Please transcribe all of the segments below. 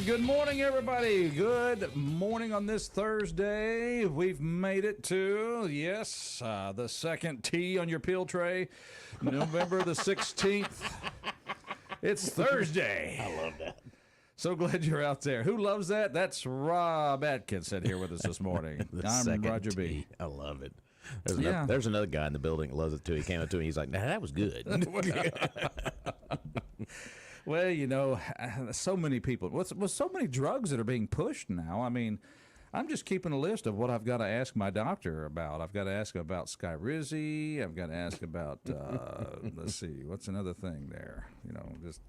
Good morning, everybody. Good morning on this Thursday. We've made it to, the second T on your peel tray, November the 16th. It's Thursday. I love that. So glad you're out there. Who loves that? That's Rob Atkinson here with us this morning. I'm Roger B. I love it. There's another guy in the building that loves it too. He came up to me. He's like, "Nah, that was good." Well, you know, so many people, with so many drugs that are being pushed now. I mean, I'm just keeping a list of what I've got to ask my doctor about. I've got to ask about Skyrizi. I've got to ask about, let's see, what's another thing there? You know, just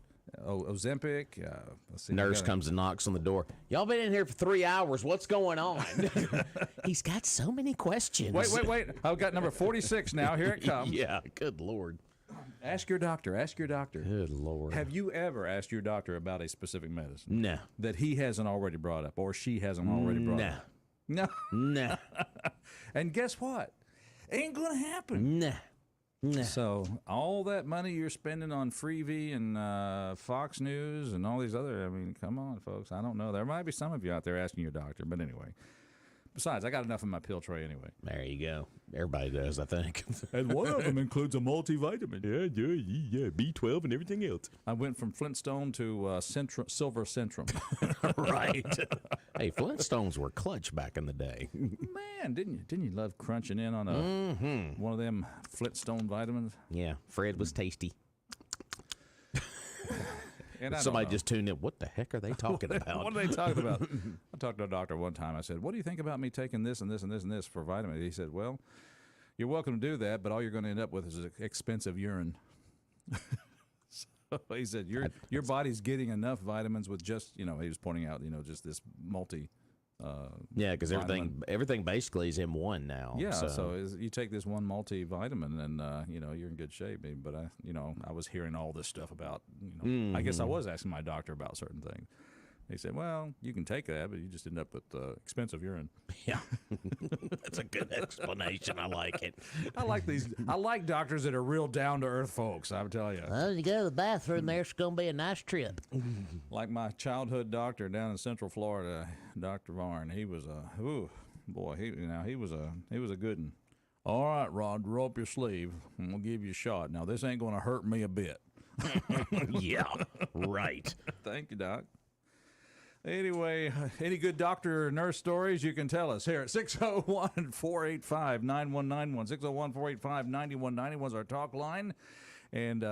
Ozempic. Let's see. Nurse comes and knocks on the door. Y'all been in here for 3 hours. What's going on? He's got so many questions. Wait. I've got number 46 now. Here it comes. Yeah, good Lord. Ask your doctor. Good Lord. Have you ever asked your doctor about a specific medicine? No. That he hasn't already brought up or she hasn't already brought up? No. No. And guess what? Ain't going to happen. No. So all that money you're spending on Freevee and Fox News and all these other, I mean, come on, folks. I don't know. There might be some of you out there asking your doctor, but anyway. Besides, I got enough in my pill tray anyway. There you go. Everybody does, I think. And one of them includes a multivitamin. Yeah, B12 and everything else. I went from Flintstone to Silver Centrum. Right. Hey, Flintstones were clutch back in the day. Man, didn't you love crunching in on one of them Flintstone vitamins? Yeah, Fred was tasty. And somebody just tuned in. What the heck are they talking about? What are they talking about? I talked to a doctor one time. I said, "What do you think about me taking this and this and this and this for vitamins?" He said, "Well, you're welcome to do that, but all you're going to end up with is expensive urine." So he said, "Your body's getting enough vitamins with just, he was pointing out, just this multi." Yeah, because everything basically is in one now. Yeah, so you take this one multivitamin and you're in good shape. But I was hearing all this stuff about I guess I was asking my doctor about certain things. He said, "Well, you can take that, but you just end up with expensive urine." Yeah, that's a good explanation. I like it. I like doctors that are real down to earth folks. I'll tell you. Well, you go to the bathroom there, it's going to be a nice trip. Like my childhood doctor down in Central Florida, Dr. Varn. He was he was a good one. "All right, Rod, roll up your sleeve, and we'll give you a shot. Now this ain't going to hurt me a bit." Yeah, right. Thank you, Doc. Anyway, any good doctor or nurse stories you can tell us here at 601-485-9191. 601-485-9191 is our talk line. And,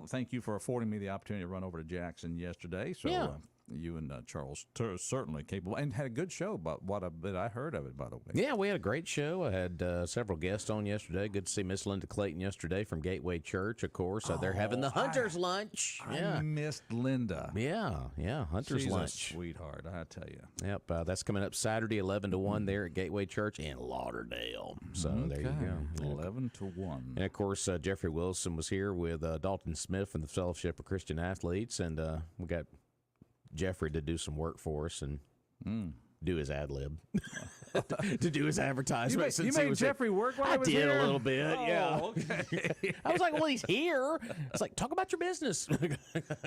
thank you for affording me the opportunity to run over to Jackson yesterday. So yeah. You and Charles certainly capable, and had a good show about what I heard of it, by the way. Yeah, we had a great show. I had several guests on yesterday. Good to see Miss Linda Clayton yesterday from Gateway Church, of course. They're having the Hunter's Lunch. I missed Linda. Yeah, Hunter's Lunch. She's a sweetheart, I tell you. Yep, that's coming up Saturday, 11 to 1 there at Gateway Church in Lauderdale. So there you go. 11 to 1. And, of course, Jeffrey Wilson was here with Dalton Smith from the Fellowship of Christian Athletes, and we got Jeffrey to do some work for us and do his ad lib, to do his advertisement. You made Jeffrey work while I was did here? a little bit, yeah. Okay. I was like, well, he's here. It's like, talk about your business.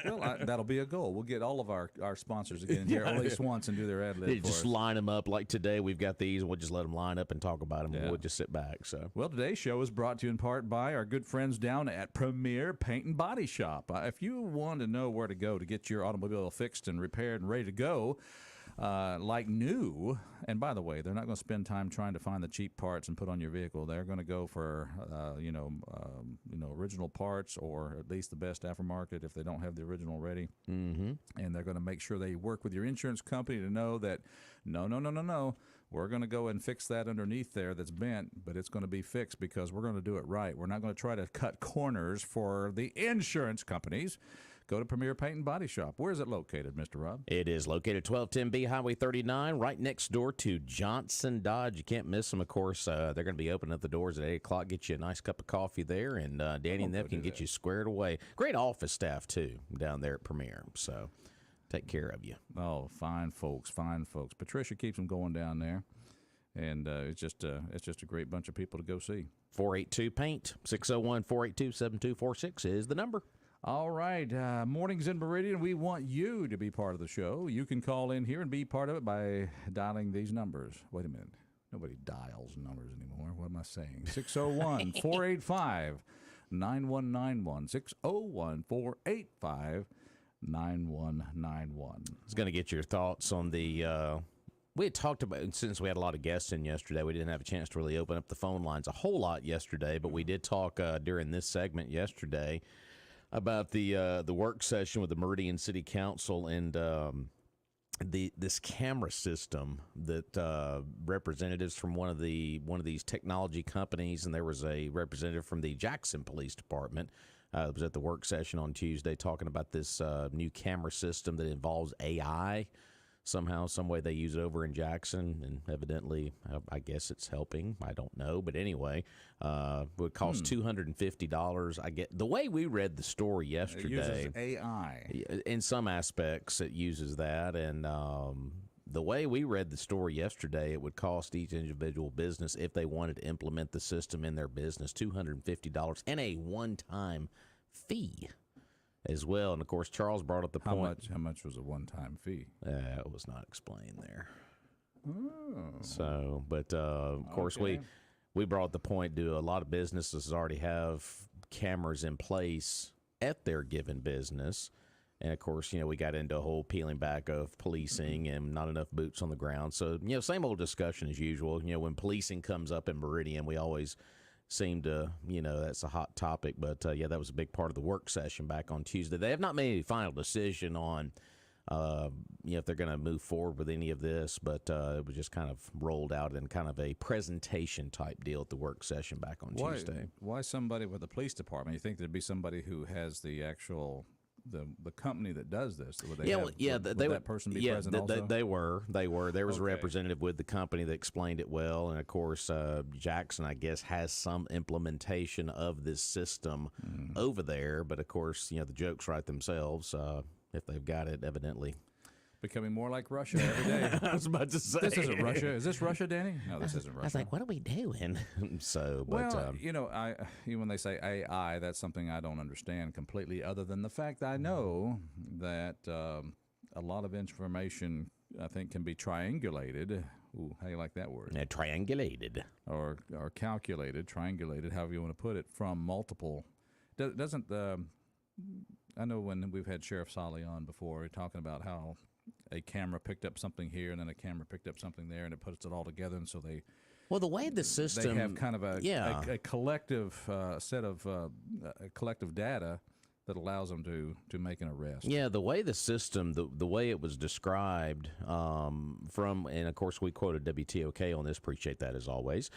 Well, that'll be a goal. We'll get all of our sponsors to get in here at least once and do their ad lib for just us. line them up. Like today, we've got these, and we'll just let them line up and talk about them, and we'll just sit back. So, well, today's show is brought to you in part by our good friends down at Premier Paint and Body Shop. If you want to know where to go to get your automobile fixed and repaired and ready to go, like new, and by the way, they're not going to spend time trying to find the cheap parts and put on your vehicle. They're going to go for original parts, or at least the best aftermarket if they don't have the original ready. Mm-hmm. And they're going to make sure they work with your insurance company to know that no, we're going to go and fix that underneath there that's bent, but it's going to be fixed because we're going to do it right. We're not going to try to cut corners for the insurance companies. Go to Premier Paint and Body Shop. Where is it located, Mr. Rob? It is located 1210B Highway 39, right next door to Johnson Dodge. You can't miss them, of course. They're going to be opening up the doors at 8 o'clock. Get you a nice cup of coffee there, and Danny and them can get you squared away. Great office staff, too, down there at Premier. So take care of you. Oh, fine folks, fine folks. Patricia keeps them going down there, and it's just a great bunch of people to go see. 482-PAINT, 601-482-7246 is the number. All right. Mornings in Meridian. We want you to be part of the show. You can call in here and be part of it by dialing these numbers. Wait a minute. Nobody dials numbers anymore. What am I saying? 601 485 9191. 601 485 9191. I was going to get your thoughts on the. We had talked about, since we had a lot of guests in yesterday, we didn't have a chance to really open up the phone lines a whole lot yesterday, but we did talk during this segment yesterday about the work session with the Meridian City Council and this camera system that representatives from one of these technology companies, and there was a representative from the Jackson Police Department was at the work session on Tuesday talking about this new camera system that involves AI. Somehow, some way they use it over in Jackson, and evidently, I guess it's helping. I don't know, but anyway, it would cost $250. I get the way we read the story yesterday. It uses AI in some aspects. It uses that, and the way we read the story yesterday, it would cost each individual business, if they wanted to implement the system in their business, $250 and a one-time fee as well. And of course, Charles brought up the point. How much was a one-time fee? It was not explained there. Oh. So, but of course, we brought the point to a lot of businesses already have cameras in place at their given business. And of course, we got into a whole peeling back of policing and not enough boots on the ground. So, same old discussion as usual. When policing comes up in Meridian, we always seem to, that's a hot topic. But, that was a big part of the work session back on Tuesday. They have not made a final decision on, if they're going to move forward with any of this. But it was just kind of rolled out in kind of a presentation type deal at the work session back on Tuesday. Why somebody with the police department? You think there'd be somebody who has the actual... The company that does this, would that person be present also? They were. There was a representative with the company that explained it well, and of course, Jackson, I guess, has some implementation of this system over there. But of course, the jokes write themselves if they've got it, evidently. Becoming more like Russia every day. I was about to say. This isn't Russia. Is this Russia, Danny? No, this isn't Russia. I was like, what are we doing? So, but, well, when they say AI, that's something I don't understand completely, other than the fact I know that a lot of information, I think, can be triangulated. Ooh, how do you like that word? Triangulated. Or calculated, triangulated, however you want to put it, from multiple. Doesn't I know when we've had Sheriff Solly on before, talking about how a camera picked up something here and then a camera picked up something there, and it puts it all together, and so they... Well, the way the system... They have kind of a collective set of collective data that allows them to make an arrest. Yeah, the way the system, the way it was described from, and of course we quoted WTOK on this, appreciate that as always.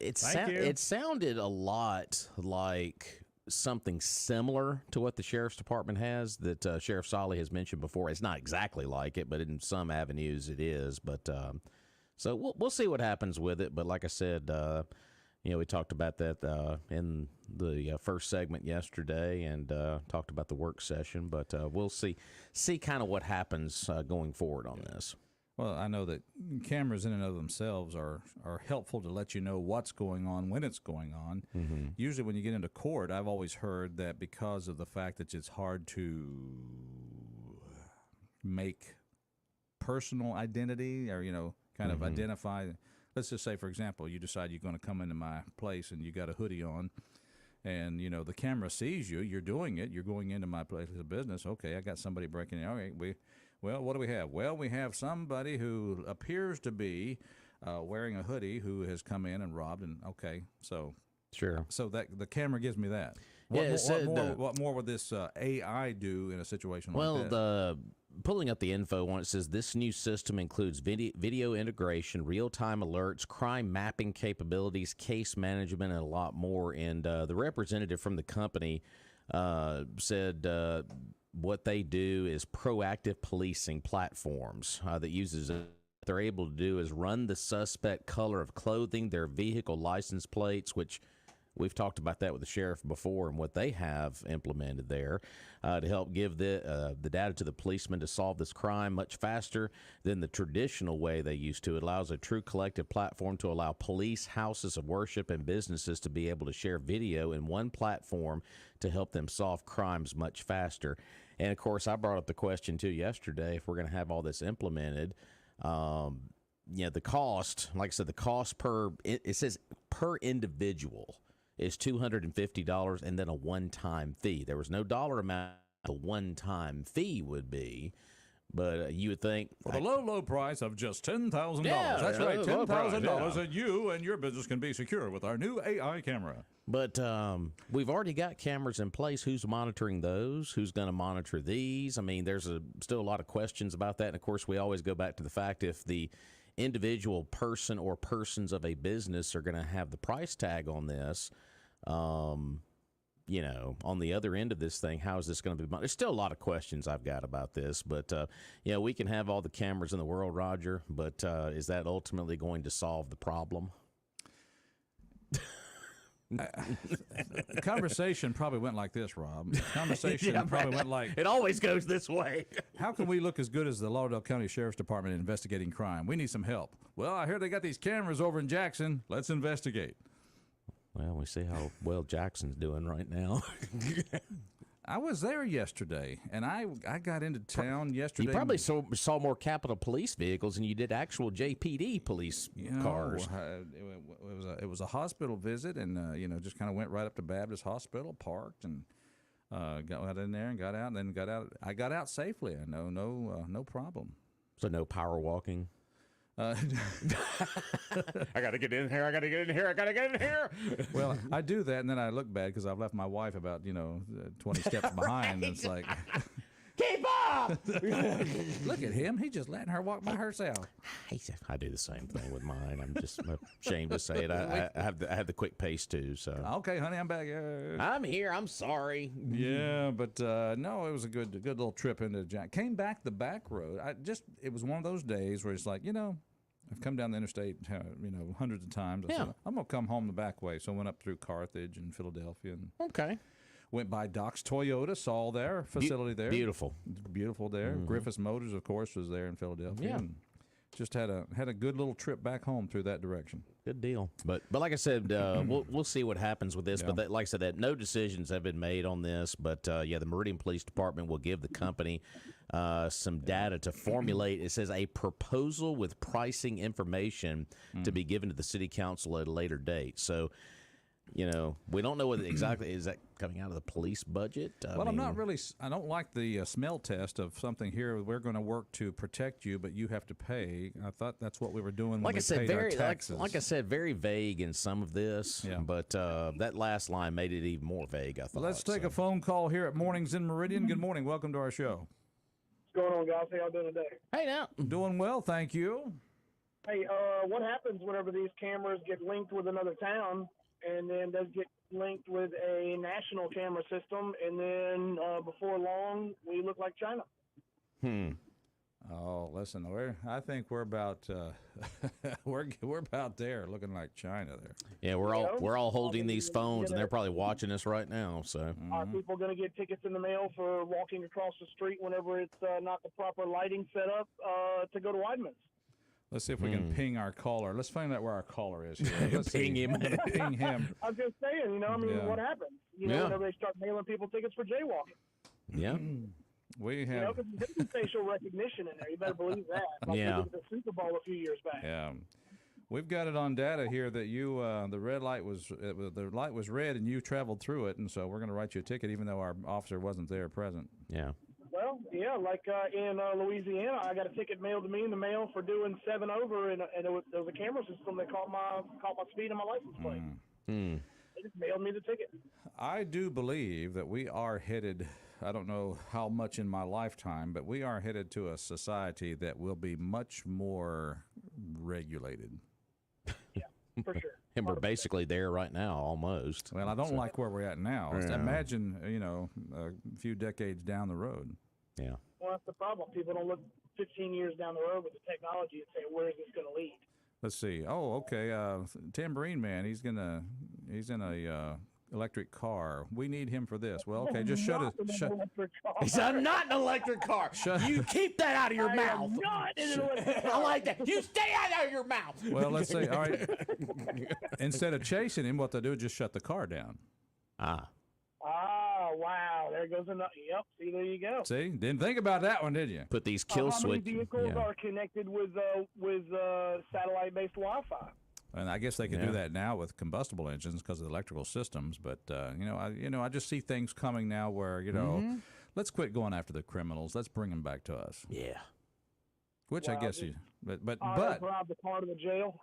It sounded a lot like... something similar to what the Sheriff's Department has that Sheriff Solly has mentioned before. It's not exactly like it, but in some avenues it is. But so we'll see what happens with it. But like I said, we talked about that in the first segment yesterday, and talked about the work session. But we'll see kind of what happens going forward on this. Well, I know that cameras in and of themselves are helpful to let you know what's going on when it's going on. Mm-hmm. Usually when you get into court, I've always heard that because of the fact that it's hard to make personal identity or, kind of identify. Let's just say, for example, you decide you're going to come into my place and you got a hoodie on. And, the camera sees you. You're doing it. You're going into my place of business. Okay, I got somebody breaking in. All right, well, what do we have? Well, we have somebody who appears to be wearing a hoodie who has come in and robbed. And okay, so sure. So that the camera gives me that. What more would this AI do in a situation like that? Well, pulling up the info on it says this new system includes video integration, real-time alerts, crime mapping capabilities, case management, and a lot more. And the representative from the company said what they do is proactive policing platforms that uses it. What they're able to do is run the suspect color of clothing, their vehicle license plates, which We've talked about that with the sheriff before and what they have implemented there to help give the data to the policemen to solve this crime much faster than the traditional way they used to. It allows a true collective platform to allow police, houses of worship, and businesses to be able to share video in one platform to help them solve crimes much faster. And, of course, I brought up the question, too, yesterday, if we're going to have all this implemented, the cost, like I said, the cost it says per individual is $250 and then a one-time fee. There was no dollar amount the one-time fee would be, but you would think for the low price of just $10,000. Yeah, that's right, $10,000, yeah. and you and your business can be secure with our new AI camera. But we've already got cameras in place. Who's monitoring those? Who's going to monitor these? I mean, there's still a lot of questions about that. And, of course, we always go back to the fact if the individual person or persons of a business are going to have the price tag on this, on the other end of this thing, how is this going to be? There's still a lot of questions I've got about this. But, we can have all the cameras in the world, Roger, but is that ultimately going to solve the problem? The conversation probably went like this, Rob. The conversation probably went like... It always goes this way. How can we look as good as the Lauderdale County Sheriff's Department in investigating crime? We need some help. Well, I hear they got these cameras over in Jackson. Let's investigate. Well, we see how well Jackson's doing right now. I was there yesterday, and I got into town yesterday. You probably saw more Capitol Police vehicles than you did actual JPD police cars. It was a hospital visit, and just kind of went right up to Baptist Hospital, parked, and got in there and got out, and then got out. I got out safely. No problem. So no power walking. I got to get in here. I got to get in here. I got to get in here. Well, I do that, and then I look bad because I've left my wife about 20 steps behind. And it's like, keep up. Look at him. He's just letting her walk by herself. I do the same thing with mine. I'm just ashamed to say it. I have the quick pace too. So okay, honey, I'm back. I'm here. I'm sorry. Yeah, but no, it was a good little trip into Jack. Came back the back road. It was one of those days where it's like, I've come down the interstate, hundreds of times. I said, I'm going to come home the back way. So I went up through Carthage and Philadelphia. And went by Doc's Toyota, saw their facility there. Beautiful there. Mm-hmm. Griffiths Motors, of course, was there in Philadelphia. Yeah. And just had a good little trip back home through that direction. Good deal. But like I said, we'll see what happens with this. Yeah. But like I said, no decisions have been made on this. But the Meridian Police Department will give the company some data to formulate. It says a proposal with pricing information to be given to the city council at a later date. So, we don't know what exactly is that coming out of the police budget. I'm not really. I don't like the smell test of something here. We're going to work to protect you, but you have to pay. I thought that's what we were doing when we paid our taxes. Like I said, very vague in some of this. Yeah. But that last line made it even more vague, I thought. Let's take a phone call here at Mornings in Meridian. Good morning. Welcome to our show. What's going on, guys? How y'all doing today? Hey, now. Doing well, thank you. Hey, what happens whenever these cameras get linked with another town and then does get linked with a national camera system, and then before long, we look like China? Oh, listen, I think we're about we're about there, looking like China there. Yeah, we're all holding these phones, and they're probably watching us right now. So, are people going to get tickets in the mail for walking across the street whenever it's not the proper lighting set up to go to Weidman's? Let's see if we can ping our caller. Let's find out where our caller is here. Let's ping him. Ping him. I was just saying, what happens? Whenever they start mailing people tickets for jaywalking. Yeah. We have. Because there's facial recognition in there. You better believe that. Like we did the Super Bowl a few years back. Yeah. We've got it on data here that you the light was red and you traveled through it, and so we're going to write you a ticket even though our officer wasn't there present. Yeah. Well, yeah, like in Louisiana, I got a ticket mailed to me in the mail for doing 7 over, and there was a camera system that caught my speed and my license plate. They just mailed me the ticket. I do believe that we are headed, I don't know how much in my lifetime, but we are headed to a society that will be much more regulated. Yeah, for sure. And we're basically there right now, almost. Well, I don't like where we're at now. Yeah. Imagine, a few decades down the road. Yeah. Well, that's the problem. People don't look 15 years down the road with the technology and say, where is this going to lead? Let's see. Oh, okay. Tambourine Man, he's He's in a electric car. We need him for this. Well, okay, just shut it. He said, "I'm not an electric car. You keep that out of your mouth." I like that. You stay out of your mouth. Well, let's say, all right. Instead of chasing him, what they do is just shut the car down. Ah. Oh, wow. There goes another. Yep. See, there you go. See, didn't think about that one, did you? Put these kill How switch. many vehicles are connected with satellite-based Wi-Fi? And I guess they can do that now with combustible engines because of the electrical systems. But I just see things coming now where let's quit going after the criminals. Let's bring them back to us. Yeah. Which I guess but drive the car to the jail.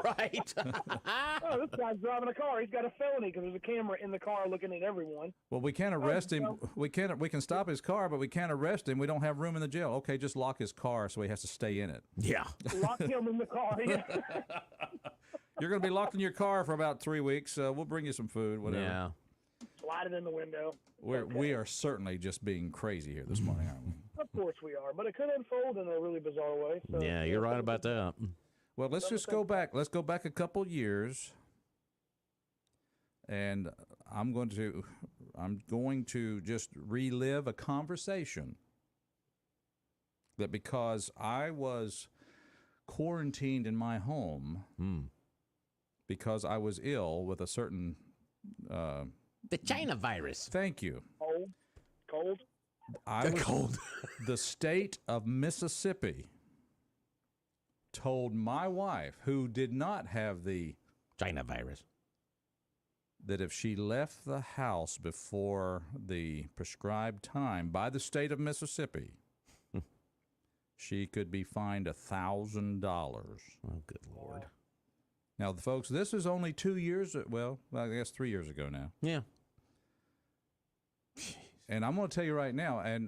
Right. Oh, this guy's driving a car. He's got a felony because there's a camera in the car looking at everyone. Well, we can't arrest him. We can stop his car, but we can't arrest him. We don't have room in the jail. Okay, just lock his car so he has to stay in it. Yeah. Lock him in the car. Yeah. You're going to be locked in your car for about 3 weeks. We'll bring you some food, whatever. Yeah. Slide it in the window. We are certainly just being crazy here this morning, aren't we? Of course we are, but it could unfold in a really bizarre way. So, Yeah, you're right about that. Well, let's just go back. Let's go back a couple years, and I'm going to just relive a conversation that because I was quarantined in my home because I was ill with a certain the China virus. Thank you. Cold. Cold. The state of Mississippi told my wife, who did not have the China virus, that if she left the house before the prescribed time by the state of Mississippi, she could be fined $1,000. Oh, good Lord. Now, folks, this is only 2 years, well, I guess 3 years ago now. Yeah. And I'm going to tell you right now, and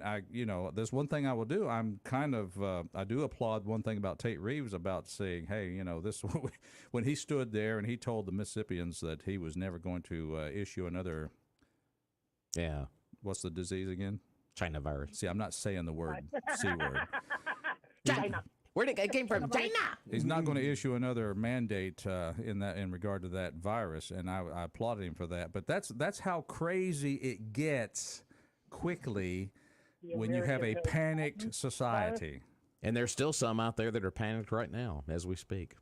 there's one thing I will do. I'm kind of, I do applaud one thing about Tate Reeves about saying, hey, this, when he stood there and he told the Mississippians that he was never going to issue another, what's the disease again? China virus. See, I'm not saying the word, C word. China. Where did it came from? China. He's not going to issue another mandate in regard to that virus, and I applauded him for that. But that's how crazy it gets quickly when you have a panicked society. And there's still some out there that are panicked right now as we speak.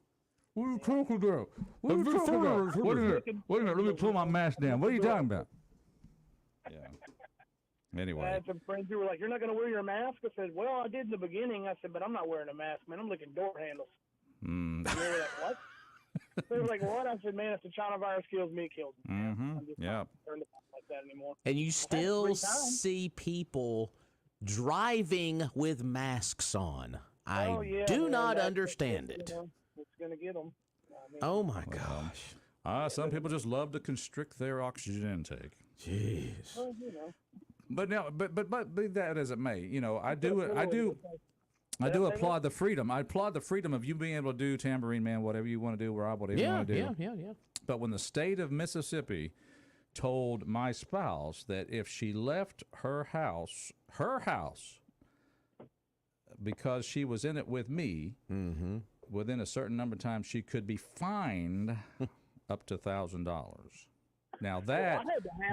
What are you talking about? What are you talking about? Wait a minute, let me pull my mask down. What are you talking about? Yeah. Anyway. I had some friends who were like, "You're not going to wear your mask?" I said, "Well, I did in the beginning." I said, "But I'm not wearing a mask, man. I'm licking door handles." And they were like, "What?" They were like, "What?" I said, "Man, if the China virus kills me, it kills me." I'm just not concerned about like that anymore. And you still see people driving with masks on. I do not understand it. It's going to get them. Oh, my gosh. Some people just love to constrict their oxygen intake. Jeez. Well, But now, but be that as it may, I do applaud the freedom. I applaud the freedom of you being able to do Tambourine Man, whatever you want to do, Rob, whatever you want to do. Yeah. But when the state of Mississippi told my spouse that if she left her house, because she was in it with me, within a certain number of times, she could be fined up to $1,000. Now I had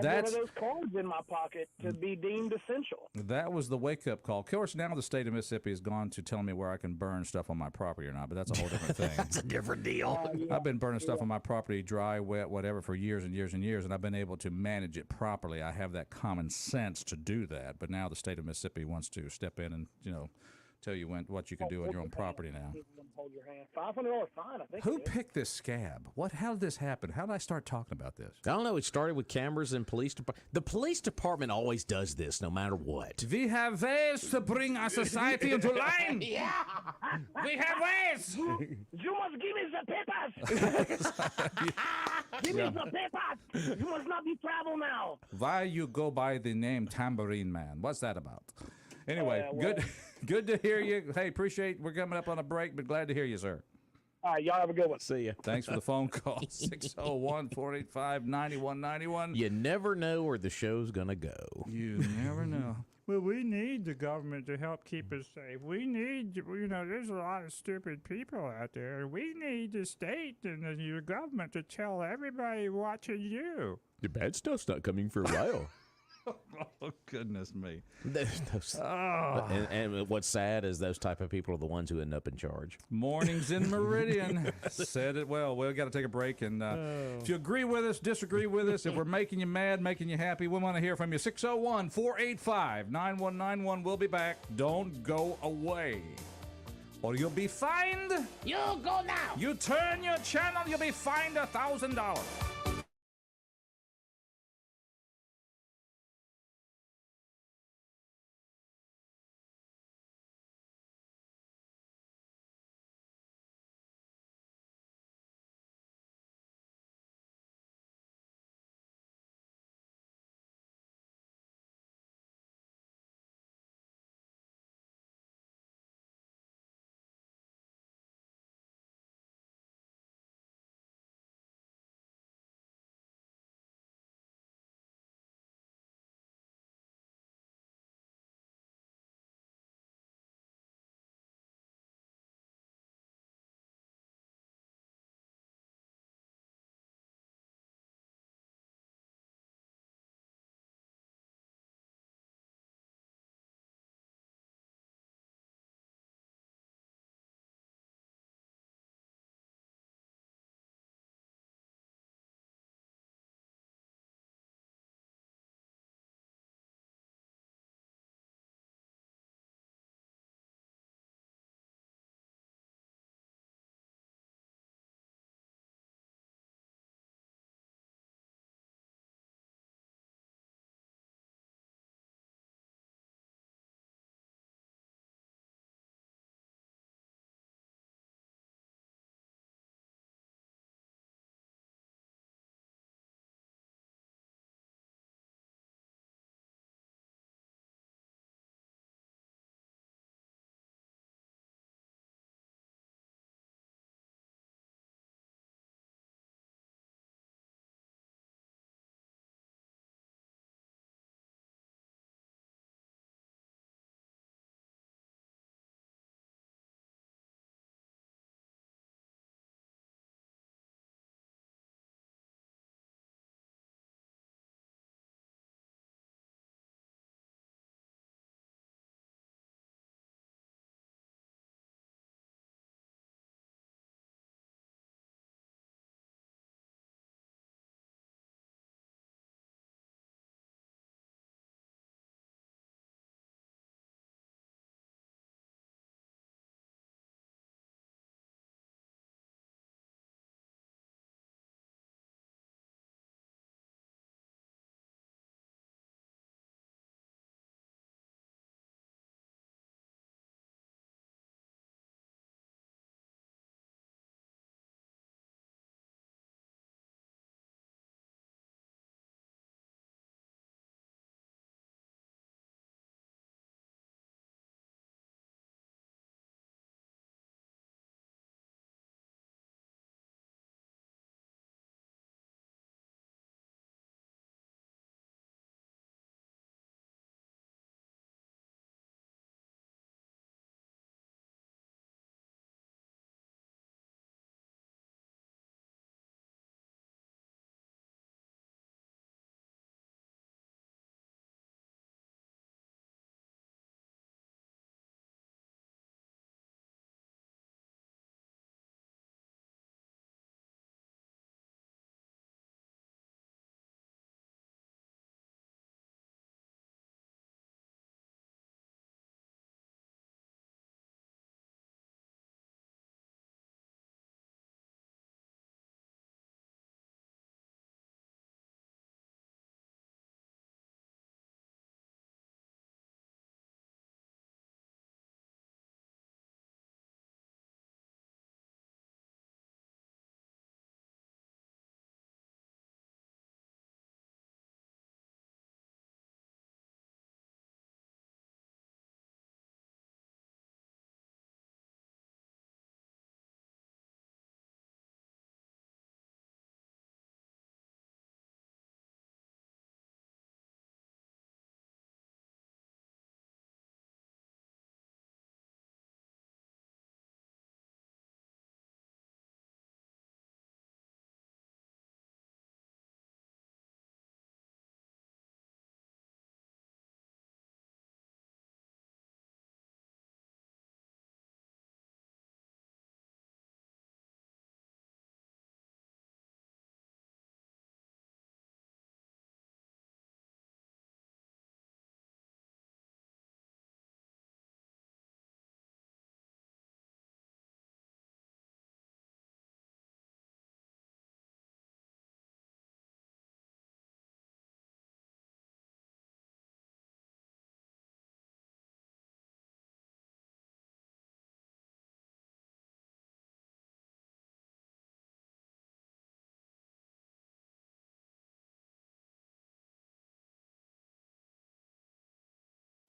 to have one of those cards in my pocket to be deemed essential. That was the wake-up call. Of course, now the state of Mississippi has gone to telling me where I can burn stuff on my property or not, but that's a whole different thing. That's a different deal. I've been burning stuff on my property, dry, wet, whatever, for years and years and years, and I've been able to manage it properly. I have that common sense to do that, but now the state of Mississippi wants to step in and, tell you what you can do on your own property now. Hold your hand. $500 fine, I think. Who picked this scab? How did this happen? How did I start talking about this? I don't know. It started with cameras and police department. The police department always does this, no matter what. We have ways to bring our society into line. Yeah. We have ways. You must give me the papers. Give me the papers. You must not be travel now. Why you go by the name Tambourine Man? What's that about? Anyway, good to hear you. Hey, appreciate we're coming up on a break, but glad to hear you, sir. All right, y'all have a good one. See ya. Thanks for the phone call. 601-485-9191. You never know where the show's going to go. You never know. well, we need the government to help keep us safe. We need, there's a lot of stupid people out there. We need the state and your government to tell everybody watching you. The bad stuff's not coming for a while. Oh, goodness me. And what's sad is those type of people are the ones who end up in charge. Mornings in Meridian. Said it well. We've got to take a break. And if you agree with us, disagree with us, if we're making you mad, making you happy, we want to hear from you. 601-485-9191. We'll be back. Don't go away, or you'll be fined. You go now. You turn your channel, you'll be fined $1,000.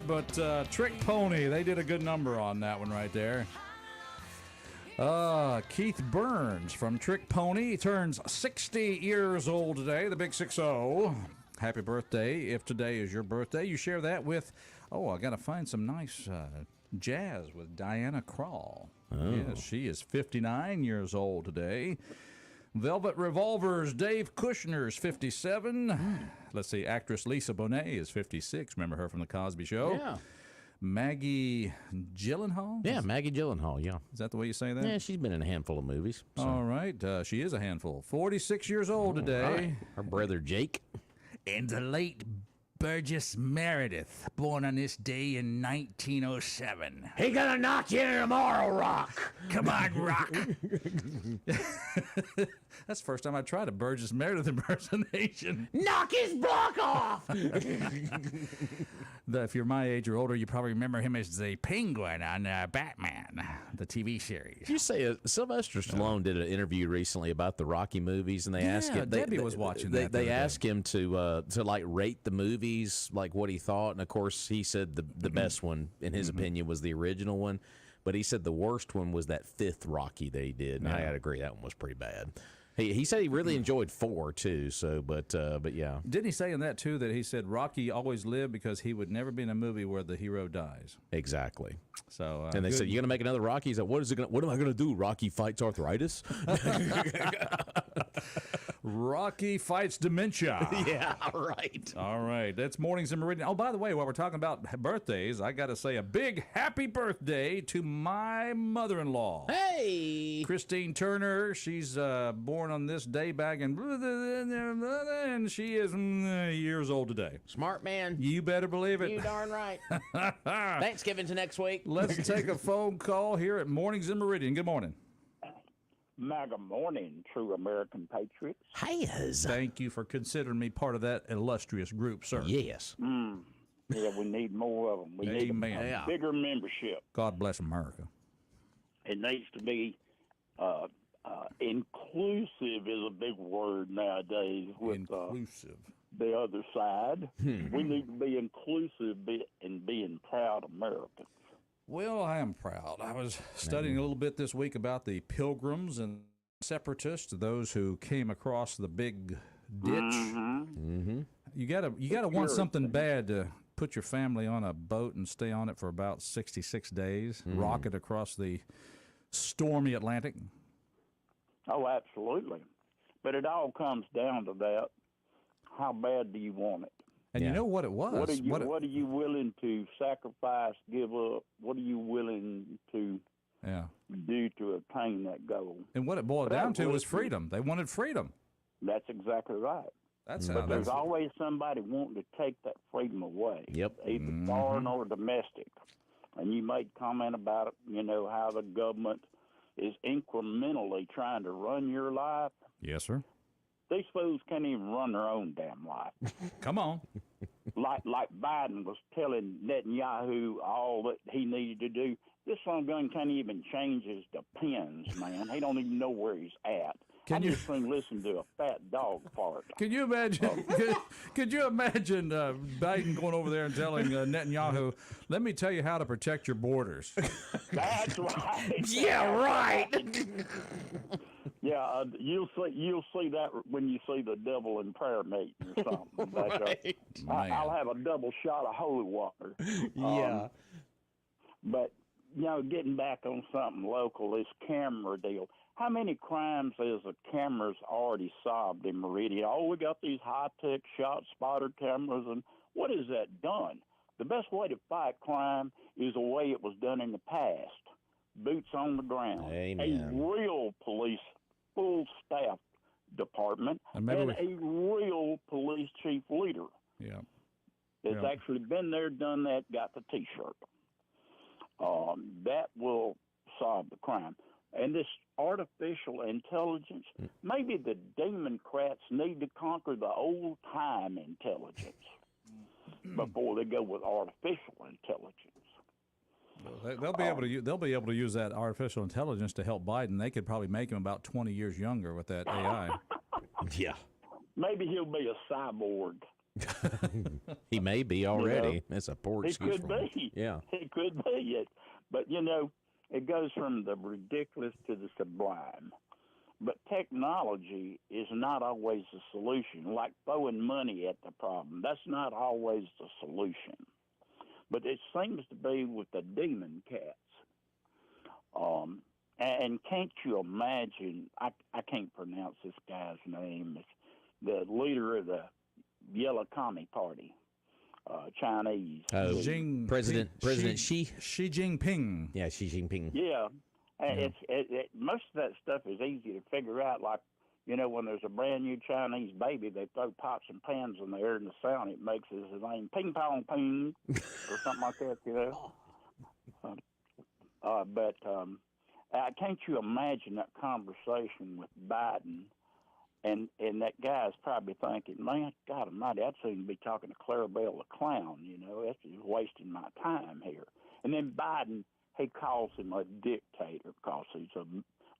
but Trick Pony, they did a good number on that one right there. Keith Burns from Trick Pony turns 60 years old today, the big 60. Happy birthday. If today is your birthday, you share that with, I got to find some nice jazz with Diana Krall. Oh. Yes, she is 59 years old today. Velvet Revolver's Dave Kushner's 57. Let's see, actress Lisa Bonet is 56. Remember her from The Cosby Show? Yeah. Maggie Gyllenhaal? Yeah, Maggie Gyllenhaal, yeah. Is that the way you say that? Yeah, she's been in a handful of movies. So. All right. She is a handful. 46 years old today. Right. Her brother Jake. And the late Burgess Meredith, born on this day in 1907. He gonna knock you tomorrow, Rock. Come on, Rock. That's the first time I tried a Burgess Meredith impersonation. Knock his block off. If you're my age or older, you probably remember him as the Penguin on Batman, the TV series. Did you say Sylvester Stallone did an interview recently about the Rocky movies, and they asked him. Debbie was watching that. They asked him to like rate the movies, like what he thought, and of course he said the best one in his opinion was the original one, but he said the worst one was that fifth Rocky that he did, and I gotta agree that one was pretty bad. He said he really enjoyed 4 too. So, but yeah. Didn't he say in that too that he said Rocky always lived because he would never be in a movie where the hero dies? Exactly. So, and they said, "You gonna make another Rocky?" He's like, "What am I gonna do? Rocky fights arthritis." Rocky fights dementia. Yeah, right. All right. That's Mornings in Meridian. Oh, by the way, while we're talking about birthdays, I got to say a big happy birthday to my mother-in-law. Hey! Christine Turner. She's born on this day back in... And she is years old today. Smart man. You better believe it. You darn right. Thanksgiving's next week. Let's take a phone call here at Mornings in Meridian. Good morning. MAGA morning, true American patriots. Yes. Thank you for considering me part of that illustrious group, sir. Yes. Yeah, we need more of them. We need a bigger membership. God bless America. It needs to be inclusive is a big word nowadays with inclusive. The other side. We need to be inclusive in being proud Americans. Well, I am proud. I was studying a little bit this week about the Pilgrims and Separatists, those who came across the big ditch. Mm-hmm. You gotta want something bad to put your family on a boat and stay on it for about 66 days, rocket across the stormy Atlantic. Oh, absolutely. But it all comes down to that. How bad do you want it? And you know what it was? What are you willing to sacrifice, give up? What are you willing to do to obtain that goal? And what it boiled down to was freedom. They wanted freedom. That's exactly right. But there's always somebody wanting to take that freedom away. Yep. Either foreign or domestic. And you made comment about it, how the government is incrementally trying to run your life. Yes, sir. These fools can't even run their own damn life. Come on. Like Biden was telling Netanyahu all that he needed to do. This son gun can't even change his depends, man. He don't even know where he's at. I'm just going to listen to a fat dog fart. Can you imagine? Could you imagine Biden going over there and telling Netanyahu, "Let me tell you how to protect your borders"? That's right. Yeah, right. Yeah, you'll see that when you see the devil in prayer meeting or something. Right. I'll have a double shot of holy water. Yeah. But getting back on something local, this camera deal. How many crimes has the cameras already solved in Meridian? Oh, we got these high-tech shot spotter cameras, and what has that done? The best way to fight crime is the way it was done in the past. Boots on the ground. Amen. A real police, full staff department, and a real police chief leader. Yeah. That's actually been there, done that, got the T-shirt. That will solve the crime. And this artificial intelligence, maybe the Democrats need to conquer the old-time intelligence before they go with artificial intelligence. They'll be able to use that artificial intelligence to help Biden. They could probably make him about 20 years younger with that AI. Yeah. Maybe he'll be a cyborg. He may be already. That's a poor He excuse could for him. be. Yeah. It could be. But, it goes from the ridiculous to the sublime. But technology is not always the solution, like throwing money at the problem. That's not always the solution. But it seems to be with the demon cats. And can't you imagine, I can't pronounce this guy's name, it's the leader of the Yellow Commie Party, Chinese. President Xi Jinping. Yeah, Xi Jinping. Yeah. And most of that stuff is easy to figure out. Like, when there's a brand new Chinese baby, they throw pots and pans in the air, and the sound it makes is the name ping pong ping or something like that. But can't you imagine that conversation with Biden? And that guy's probably thinking, man, God Almighty, I'd soon be talking to Clarabelle the clown. That's just wasting my time here. And then Biden, he calls him a dictator because he's a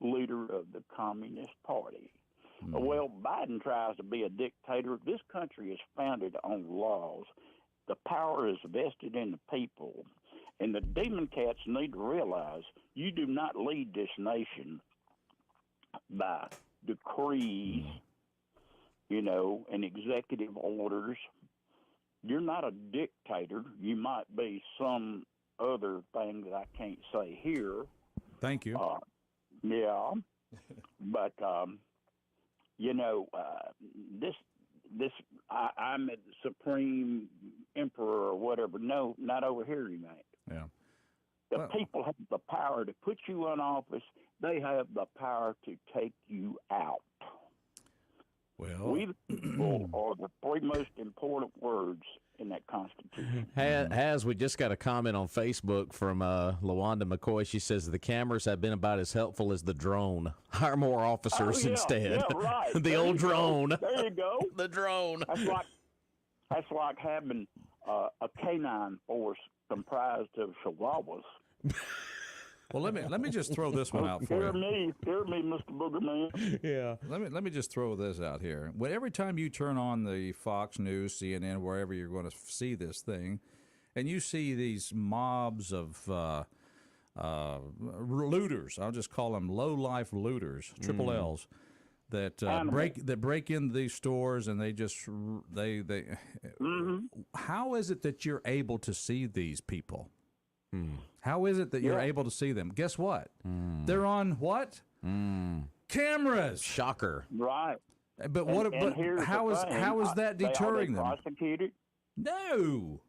leader of the Communist Party. Well, Biden tries to be a dictator. This country is founded on laws. The power is vested in the people. And the demon cats need to realize you do not lead this nation by decrees, and executive orders. You're not a dictator. You might be some other thing that I can't say here. Thank you. Yeah, but I'm the supreme emperor or whatever. No, not over here, you mate. Yeah. The people have the power to put you in office. They have the power to take you out. Well, we the people are the three most important words in that Constitution. We just got a comment on Facebook from LaWanda McCoy. She says the cameras have been about as helpful as the drone. Hire more officers instead. Yeah, right. The old drone. There you go. The drone. That's like having a canine force comprised of chihuahuas. Well, let me just throw this one out for you. Hear me, Mr. Boogerman. Yeah. Let me just throw this out here. Well, every time you turn on the Fox News, CNN, wherever you're going to see this thing, and you see these mobs of looters, I'll just call them low-life looters, triple L's, that break into these stores and they just How is it that you're able to see these people? How is it that you're able to see them? Guess what? They're on what? Cameras. Shocker. Right. But how is that deterring them? Prosecuted? No,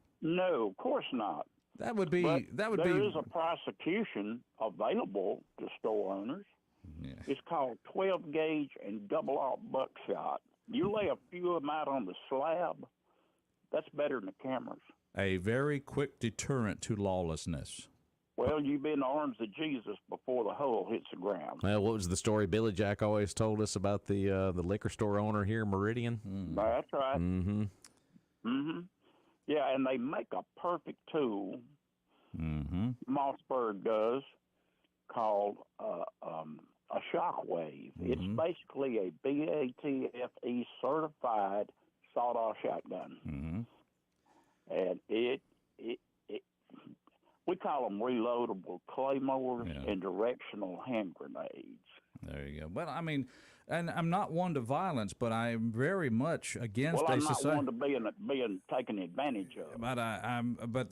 of course not. That would be. There is a prosecution available to store owners. Yeah. It's called 12 gauge and double aught buckshot. You lay a few of them out on the slab. That's better than the cameras. A very quick deterrent to lawlessness. Well, you've been in the arms of Jesus before the hull hits the ground. Well, what was the story Billy Jack always told us about the liquor store owner here, Meridian? That's right. Yeah, and they make a perfect tool. Mossberg does, called a shockwave. It's basically a BATFE certified sawed-off shotgun. And we call them reloadable claymores and directional hand grenades. There you go. Well, I mean, and I'm not one to violence, but I'm very much against a society. Well, I'm not one to being taken advantage of. But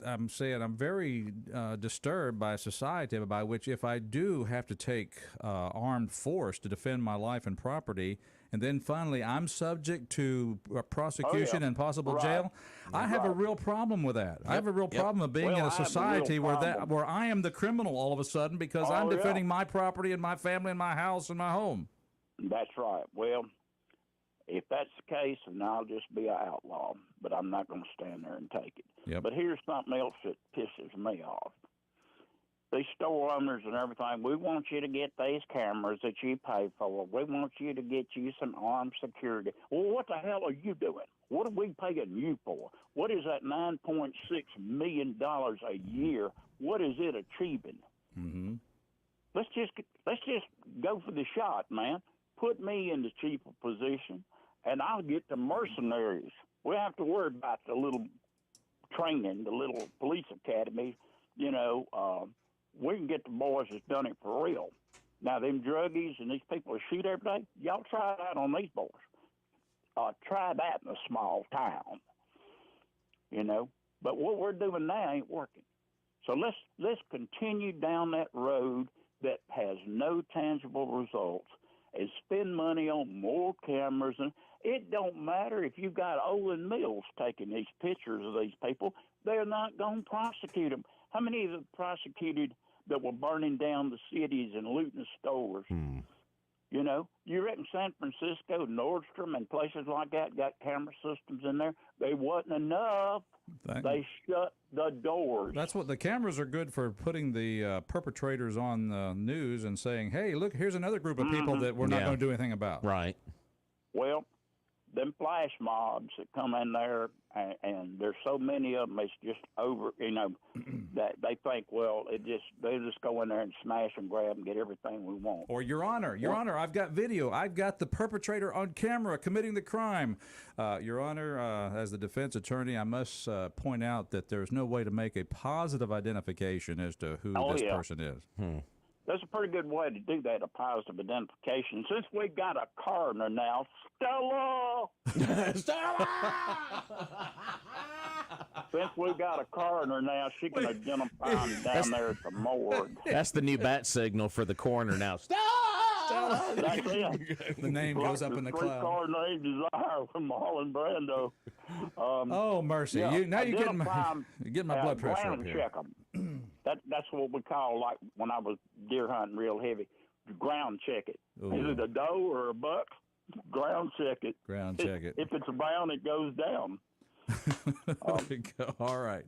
I'm saying I'm very disturbed by a society by which if I do have to take armed force to defend my life and property, and then finally I'm subject to prosecution and possible jail, I have a real problem with that. I have a real problem of being in a society where I am the criminal all of a sudden because I'm defending my property and my family and my house and my home. That's right. Well, if that's the case, then I'll just be an outlaw, but I'm not going to stand there and take it. Yep. But here's something else that pisses me off. These store owners and everything, we want you to get these cameras that you pay for. We want you to get you some armed security. Well, what the hell are you doing? What are we paying you for? What is that $9.6 million a year? What is it achieving? Let's just go for the shot, man. Put me in the cheaper position, and I'll get the mercenaries we have to worry about the little training, the little police academy. You know, we can get the boys that's done it for real. Now, them druggies and these people that shoot every day, y'all try that on these boys. Try that in a small town, you know. But what we're doing now ain't working. So let's continue down that road that has no tangible results and spend money on more cameras. And it don't matter if you've got Olin Mills taking these pictures of these people. They're not going to prosecute them. How many of them prosecuted that were burning down the cities and looting the stores? You know, you reckon San Francisco, Nordstrom, and places like that got camera systems in there? They wasn't enough. They shut the doors. That's what the cameras are good for, putting the perpetrators on the news and saying, hey, look, here's another group of people that we're not going to do anything about. Right. Well, them flash mobs that come in there, and there's so many of them, it's just over, you know, that they think, well, they just go in there and smash and grab and get everything we want. Or, Your Honor, I've got video. I've got the perpetrator on camera committing the crime. Your Honor, as the defense attorney, I must point out that there's no way to make a positive identification as to who this person is. That's a pretty good way to do that, a positive identification. Since we've got a coroner now, Stella! Stella! Since we've got a coroner now, she can identify him down there at the morgue. That's the new bat signal for the coroner now. Stella! That's it. The name goes up in the cloud. Car named Desire from Marlon Brando. Oh, mercy. Yeah, Now you're getting my blood pressure up here. Check 'em. That's what we call, like, when I was deer hunting real heavy, ground check it. Ooh. Is it a doe or a buck? Ground check it. Ground check it. If it's a brown, it goes down. All right.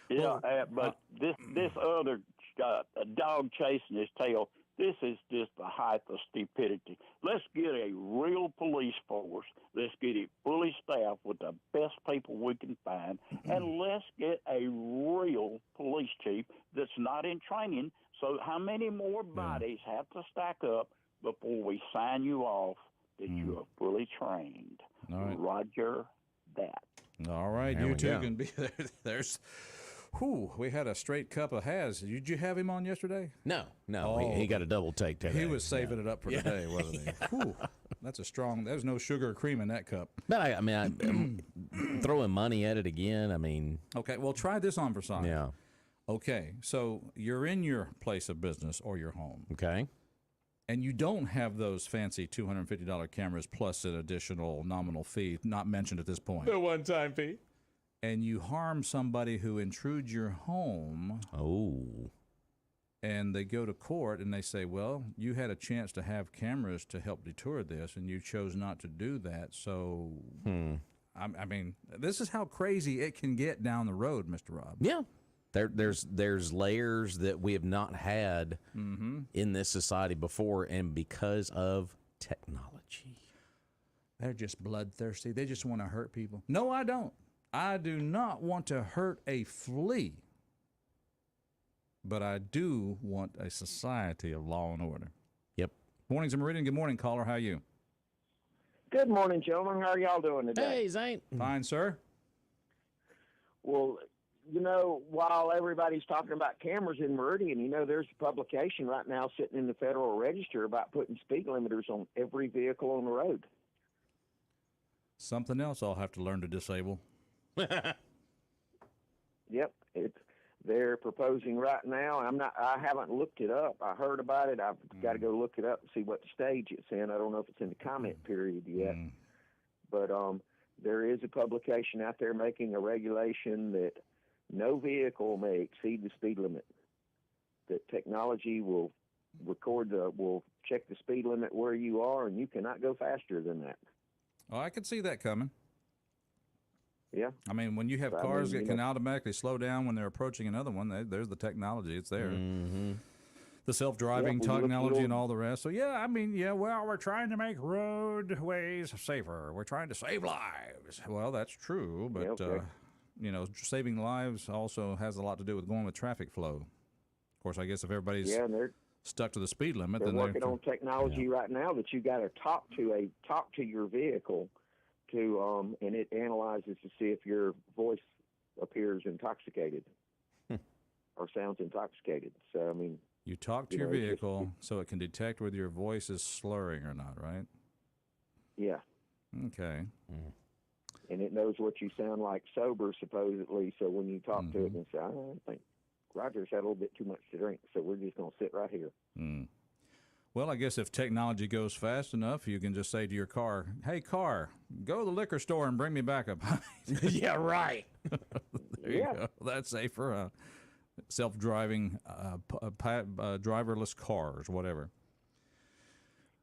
Yeah, but this other a dog chasing his tail, this is just the height of stupidity. Let's get a real police force. Let's get it fully staffed with the best people we can find, and let's get a real police chief that's not in training. So how many more bodies have to stack up before we sign you off that you are fully trained? All right. Roger that. All right, There you we two go. can be there. There's, we had a straight cup of Has. Did you have him on yesterday? No, Oh. he got a double take today. He was saving it up for today, wasn't he? Whew, that's a strong. There's no sugar or cream in that cup. But I'm throwing money at it again. I mean, Okay, well, try this on for size. yeah. Okay, so you're in your place of business or your home, Okay. and you don't have those fancy $250 cameras plus an additional nominal fee, not mentioned at this point. The one-time fee. And you harm somebody who intrudes your home, Oh. and they go to court and they say, well, you had a chance to have cameras to help deter this, and you chose not to do that. So, I mean, this is how crazy it can get down the road, Mr. Rob. Yeah. There's layers that we have not had in this society before, and because of technology. They're just bloodthirsty. They just want to hurt people. No, I don't. I do not want to hurt a flea. But I do want a society of law and order. Yep. Morning's Meridian. Good morning, caller. How are you? Good morning, gentlemen. How are y'all doing today? Hey, Zane. Fine, sir. Well, you know, while everybody's talking about cameras in Meridian, you know, there's a publication right now sitting in the Federal Register about putting speed limiters on every vehicle on the road. Something else I'll have to learn to disable. Yep, they're proposing right now. I haven't looked it up. I heard about it. I've got to go look it up and see what stage it's in. I don't know if it's in the comment period yet. But there is a publication out there making a regulation that no vehicle may exceed the speed limit. That technology will will check the speed limit where you are, and you cannot go faster than that. Oh, I could see that coming. Yeah. I mean, when you have cars that can automatically slow down when they're approaching another one, there's the technology. It's there. The self-driving technology and all the rest. So, yeah, I mean, well, we're trying to make roadways safer. We're trying to save lives. Well, that's true, but, you know, saving lives also has a lot to do with going with traffic flow. Of course, I guess if everybody's stuck to the speed limit, they're then working on technology right now that you got to talk to your vehicle to and it analyzes to see if your voice appears intoxicated or sounds intoxicated. So I mean, you talk to your vehicle so it can detect whether your voice is slurring or not, right? Yeah. Okay. And it knows what you sound like sober, supposedly. So when you talk to it and say, I think Roger's had a little bit too much to drink, so we're just going to sit right here. Well, I guess if technology goes fast enough, you can just say to your car, hey, car, go to the liquor store and bring me back a pint. Yeah, right. There you go. That's safer. Self-driving, driverless cars, whatever.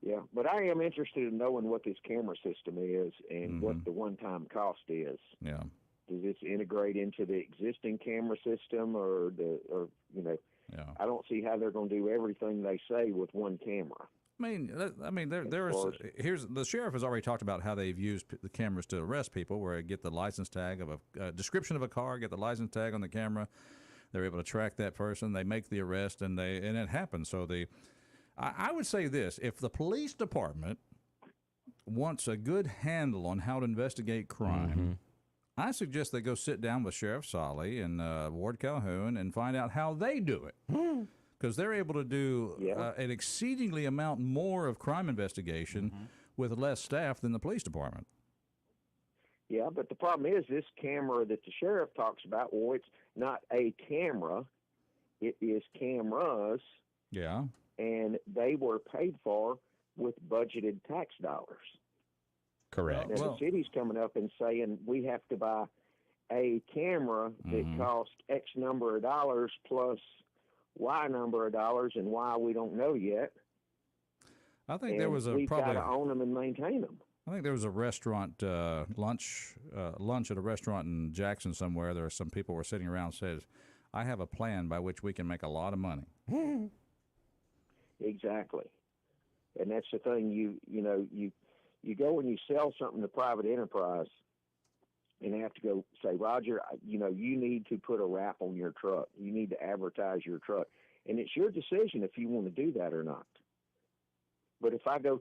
Yeah, but I am interested in knowing what this camera system is and what the one-time cost is. Yeah. Does this integrate into the existing camera system, or you know? Yeah. I don't see how they're going to do everything they say with one camera. Here's the sheriff has already talked about how they've used the cameras to arrest people, where they get the license tag of a description of a car, get the license tag on the camera. They're able to track that person. They make the arrest, and it happens. So I would say this: if the police department wants a good handle on how to investigate crime, I suggest they go sit down with Sheriff Solly and Ward Calhoun and find out how they do it, because they're able to do an exceedingly amount more of crime investigation with less staff than the police department. Yeah, but the problem is this camera that the sheriff talks about, well, it's not a camera. It is cameras. Yeah. And they were paid for with budgeted tax dollars. Correct. Now, the city's coming up and saying we have to buy a camera that costs X number of dollars plus Y number of dollars, and why we don't know yet. I think there was we've got to own them and maintain them. I think there was a restaurant lunch at a restaurant in Jackson somewhere. There were some people were sitting around and said, "I have a plan by which we can make a lot of money." Exactly, and that's the thing. You go and you sell something to private enterprise, and they have to go say, Roger, you need to put a wrap on your truck. You need to advertise your truck, and it's your decision if you want to do that or not. But if I go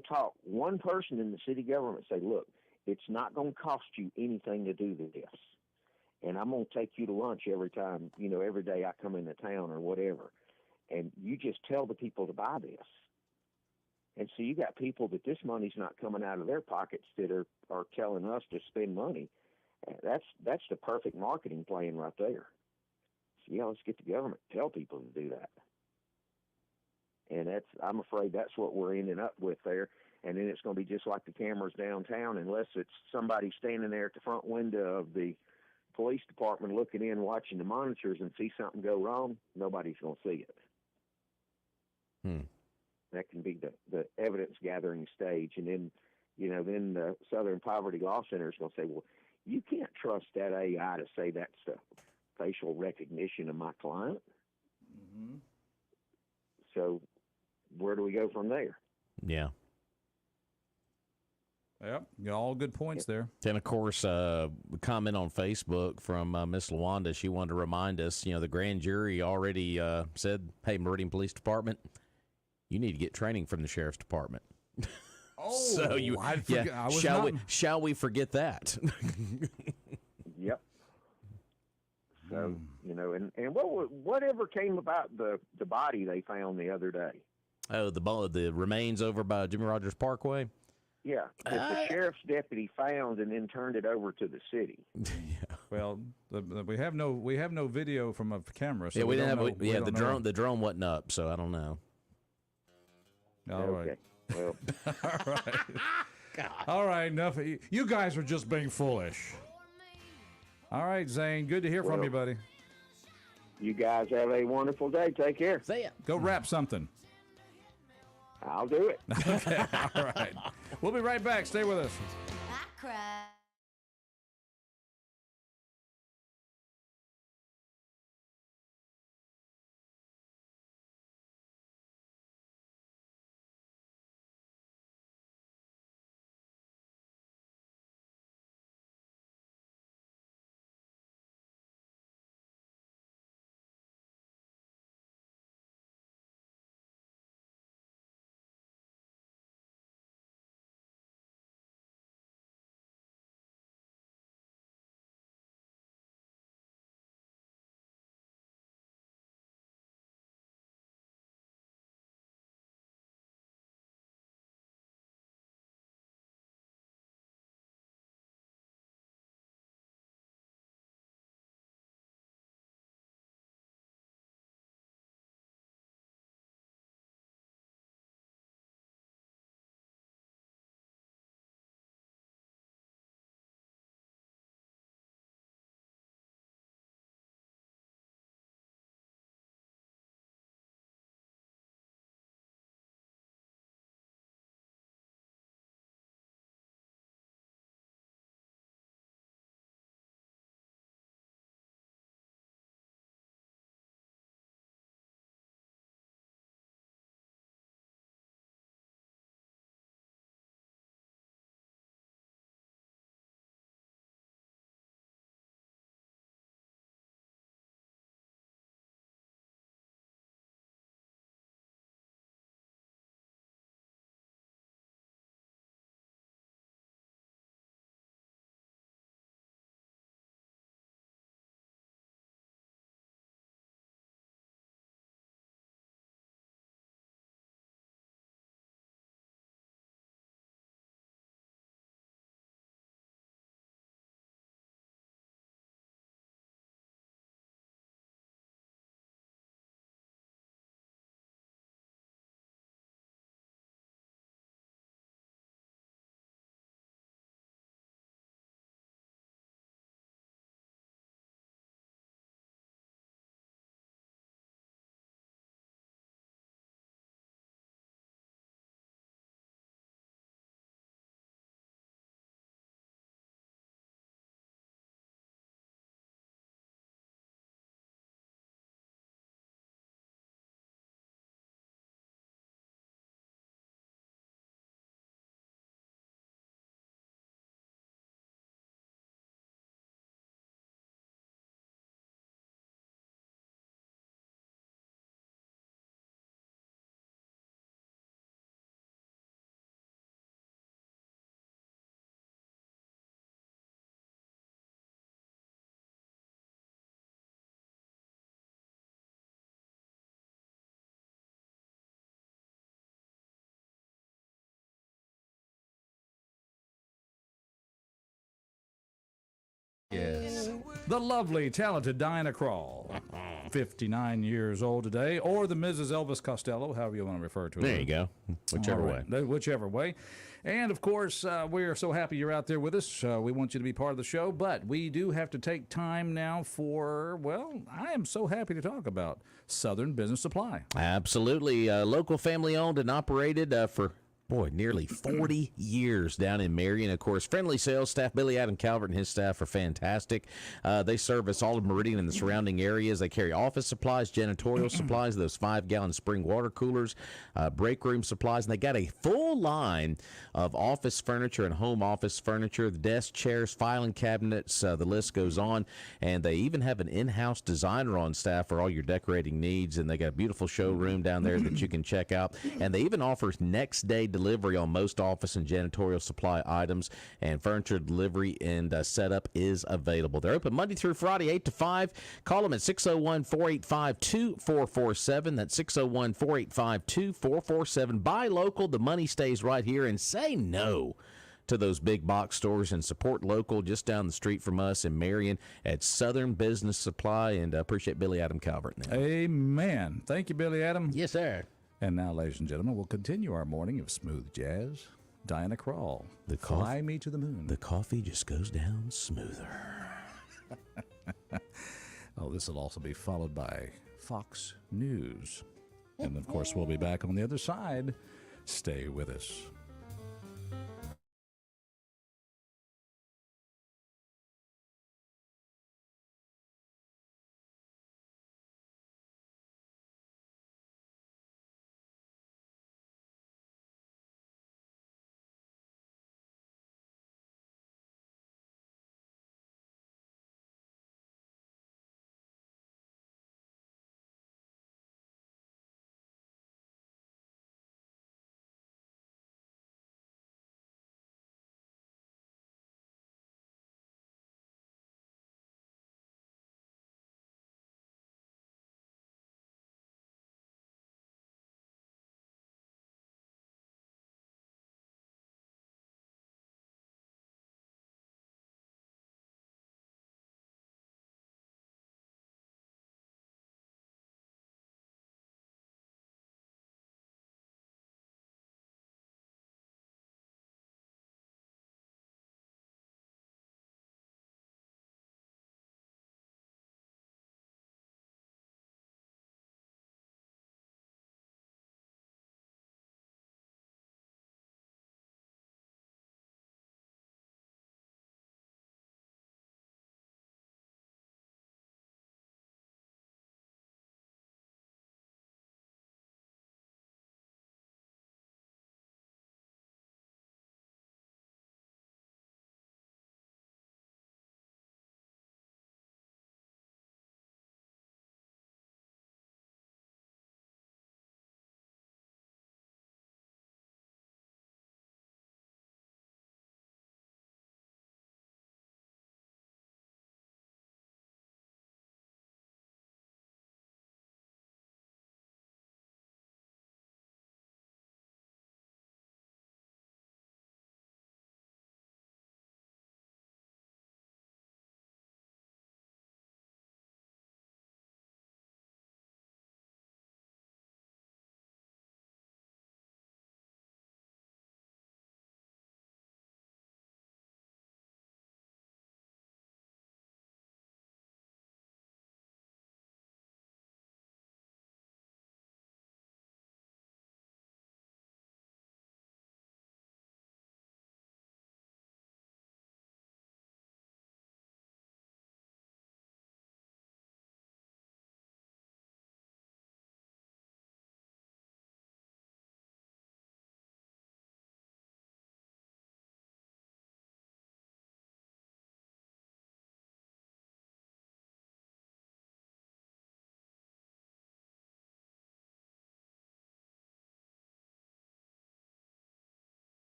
talk one person in the city government, say, look, it's not going to cost you anything to do this, and I'm going to take you to lunch every time, every day I come into town or whatever, and you just tell the people to buy this. And so you got people that this money's not coming out of their pockets that are telling us to spend money. That's the perfect marketing plan right there. So let's get the government to tell people to do that. And I'm afraid that's what we're ending up with there. And then it's going to be just like the cameras downtown, unless it's somebody standing there at the front window of the police department looking in, watching the monitors and see something go wrong, nobody's going to see it. That can be the evidence gathering stage. And then, then the Southern Poverty Law Center is going to say, well, you can't trust that AI to say that's the facial recognition of my client. So where do we go from there? Yeah. Yep, all good points there. Then, of course, comment on Facebook from Miss Lawanda. She wanted to remind us, the grand jury already said, hey, Meridian Police Department, you need to get training from the Sheriff's Department. So shall we forget that? Yep. So, and whatever came about the body they found the other day? Oh, the remains over by Jimmy Rogers Parkway? Yeah, that the sheriff's deputy found and then turned it over to the city. Yeah. Well, we have no video from a camera. So yeah, we didn't have. The drone wasn't up, so I don't know. All right. Well. All right. God. All right. Enough. You guys are just being foolish. All right, Zane. Good to hear from you, buddy. You guys have a wonderful day. Take care. See ya. Go wrap something. I'll do it. Okay. All right. We'll be right back. Stay with us. I cried. the lovely, talented Diana Krall, 59 years old today, or the Mrs. Elvis Costello, however you want to refer to her. There you go. Whichever way. Whichever way. And, of course, we are so happy you're out there with us. We want you to be part of the show, but we do have to take time now for, well, I am so happy to talk about Southern Business Supply. Absolutely. Local family-owned and operated for nearly 40 years down in Meridian. Of course, friendly sales staff, Billy Adam Calvert and his staff are fantastic. They service all of Meridian and the surrounding areas. They carry office supplies, janitorial supplies, those 5-gallon spring water coolers, break room supplies, and they got a full line of office furniture and home office furniture, the desk, chairs, filing cabinets, the list goes on. And they even have an in-house designer on staff for all your decorating needs, and they got a beautiful showroom down there that you can check out. And they even offer next-day delivery on most office and janitorial supply items, and furniture delivery and setup is available. They're open Monday through Friday, 8 to 5. Call them at 601-485-2447. That's 601-485-2447. Buy local. The money stays right here, and say no to those big box stores and support local just down the street from us in Marion at Southern Business Supply. And appreciate Billy Adam Calvert now. Amen. Thank you, Billy Adam. Yes, sir. And now, ladies and gentlemen, we'll continue our morning of smooth jazz. Diana Krall, Fly Me to the Moon. The coffee just goes down smoother. Oh, this will also be followed by Fox News. And, of course, we'll be back on the other side. Stay with us.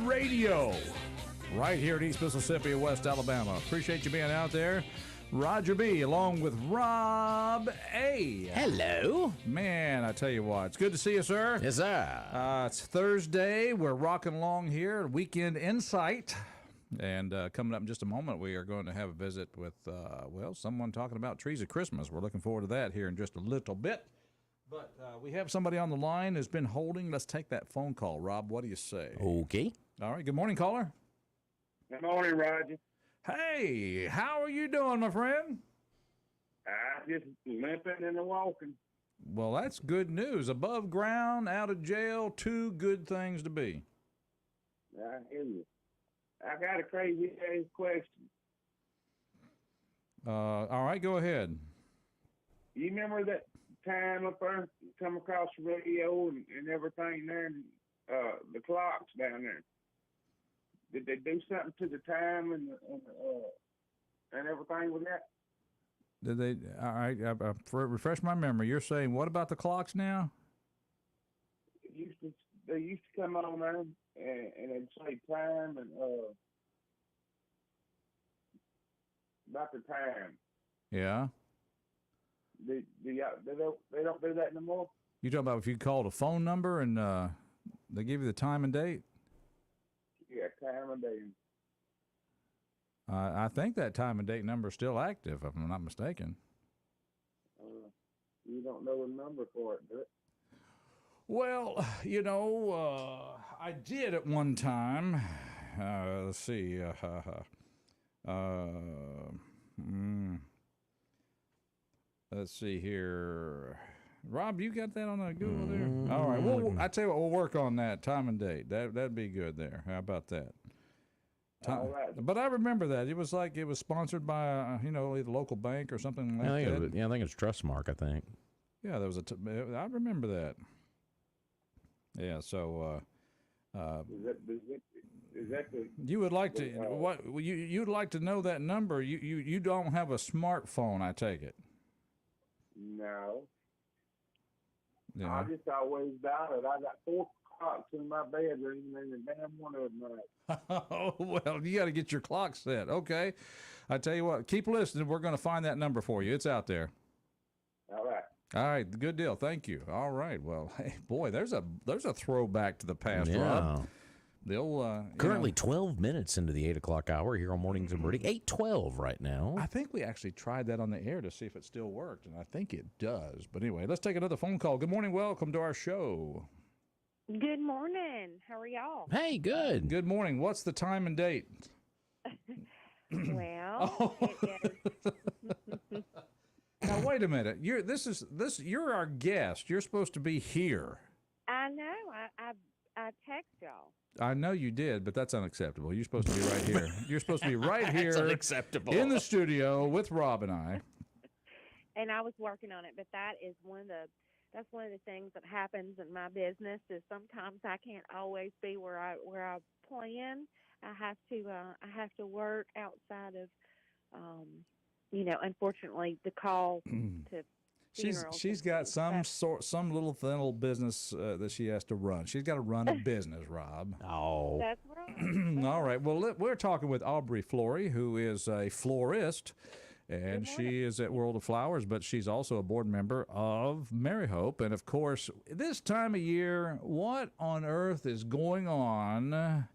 Radio, right here in East Mississippi and West Alabama. Appreciate you being out there. Roger B, along with Rob A. Hello. Man, I tell you what, it's good to see you, sir. Yes, sir. It's Thursday. We're rocking along here. Weekend Insight. And coming up in just a moment, we are going to have a visit with, someone talking about trees of Christmas. We're looking forward to that here in just a little bit. But we have somebody on the line who's been holding. Let's take that phone call. Rob, what do you say? Okay. All right. Good morning, caller. Good morning, Roger. Hey, how are you doing, my friend? I just limping and walking. Well, that's good news. Above ground, out of jail, two good things to be. I hear you. I got a crazy ass question. All right, go ahead. You remember that time up there, come across the radio and everything there, and the clocks down there? Did they do something to the time and everything with that? Did they? All right, refresh my memory. You're saying what about the clocks now? They used to come on there and they'd say time and about the time. Yeah. They don't do that no more? You talking about if you called a phone number and they give you the time and date? Yeah, time and date. I think that time and date number is still active, if I'm not mistaken. You don't know the number for it, do it? Well, I did at one time. Let's see. Let's see here. Rob, you got that on the Google there? All right. Well, I tell you what, we'll work on that time and date. That'd be good there. How about that? All right. But I remember that it was like it was sponsored by either local bank or something like that. I think it's Trustmark. I think. Yeah, there was I remember that. Yeah. So. Is that the? You would like to you'd like to know that number? You don't have a smartphone, I take it. No. Yeah. I just always doubted. I got 4 clocks in my bedroom, and the damn one of them right. Oh, well, you got to get your clock set. Okay. I tell you what, keep listening. We're going to find that number for you. It's out there. All right. All right. Good deal. Thank you. All right. Well, hey, boy, there's a throwback to the past, Yeah. Rob. They'll Currently 12 minutes into the 8 o'clock hour here on Mornings of Meridian. 8:12 right now. I think we actually tried that on the air to see if it still worked, and I think it does. But anyway, let's take another phone call. Good morning. Welcome to our show. Good morning. How are y'all? Hey, good. Good morning. What's the time and date? Well, it is. Now wait a minute. You're our guest. You're supposed to be here. I know. I text y'all. I know you did, but that's unacceptable. You're supposed to be right here. You're supposed to be right here That's unacceptable. in the studio with Rob and I. And I was working on it, but that's one of the things that happens in my business is sometimes I can't always be where I plan. I have to work outside of unfortunately the call to She's got some little business that she has to run. She's got to run a business, Rob. Oh. That's right. All right. Well, we're talking with Aubrey Flory, who is a florist, and she is at World of Flowers, but she's also a board member of Mary Hope. And, of course, this time of year, what on earth is going on?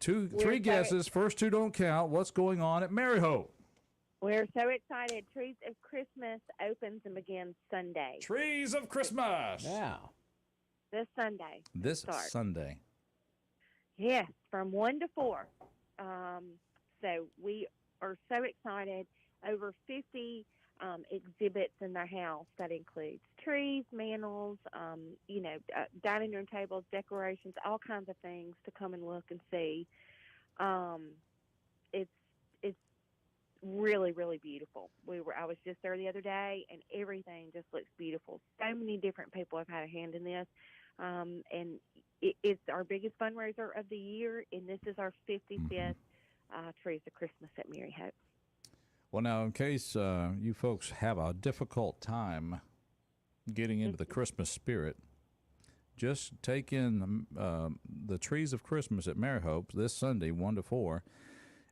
Three guesses. First two don't count. What's going on at Mary Hope? We're so excited. Trees of Christmas opens and begins Sunday. Trees of Christmas. Yeah. This Sunday. This starts. Sunday. Yes, from 1 to 4. So we are so excited. Over 50 exhibits in their house that includes trees, mantles, dining room tables, decorations, all kinds of things to come and look and see. It's really, really beautiful. I was just there the other day, and everything just looks beautiful. So many different people have had a hand in this, and it's our biggest fundraiser of the year, and this is our 55th Trees of Christmas at Mary Hope. Well, now, in case you folks have a difficult time getting into the Christmas spirit, just take in the trees of Christmas at Mary Hope this Sunday, 1 to 4,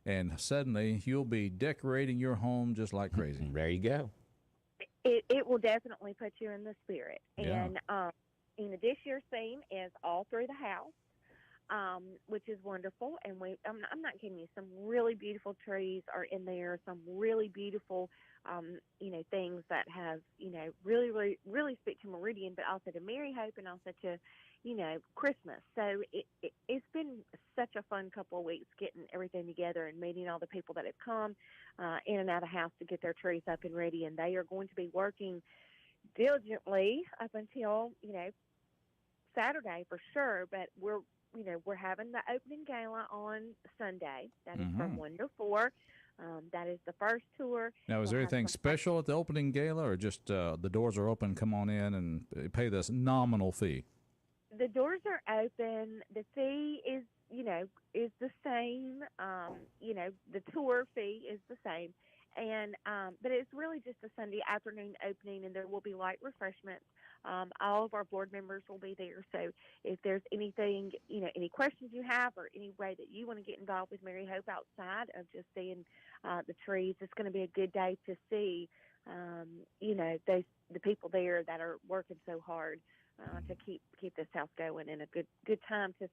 and suddenly you'll be decorating your home just like crazy. There you go. It will definitely put you in the spirit. Yeah. And this year's theme is all through the house. Which is wonderful, and I'm not kidding you. Some really beautiful trees are in there. Some really beautiful, things that have, really, really, really speak to Meridian, but also to Mary Hope, and also to, Christmas. So it's been such a fun couple of weeks getting everything together and meeting all the people that have come in and out of the house to get their trees up and ready. And they are going to be working diligently up until Saturday for sure. But we're having the opening gala on Sunday. That is from 1 to 4. That is the first tour. Now, is there anything special at the opening gala, or just the doors are open, come on in and pay this nominal fee? The doors are open. The fee is the same. The tour fee is the same. And but it's really just a Sunday afternoon opening, and there will be light refreshments. All of our board members will be there. So if there's anything, any questions you have, or any way that you want to get involved with Mary Hope outside of just seeing the trees, it's going to be a good day to see, the people there that are working so hard to keep this house going, and a good time to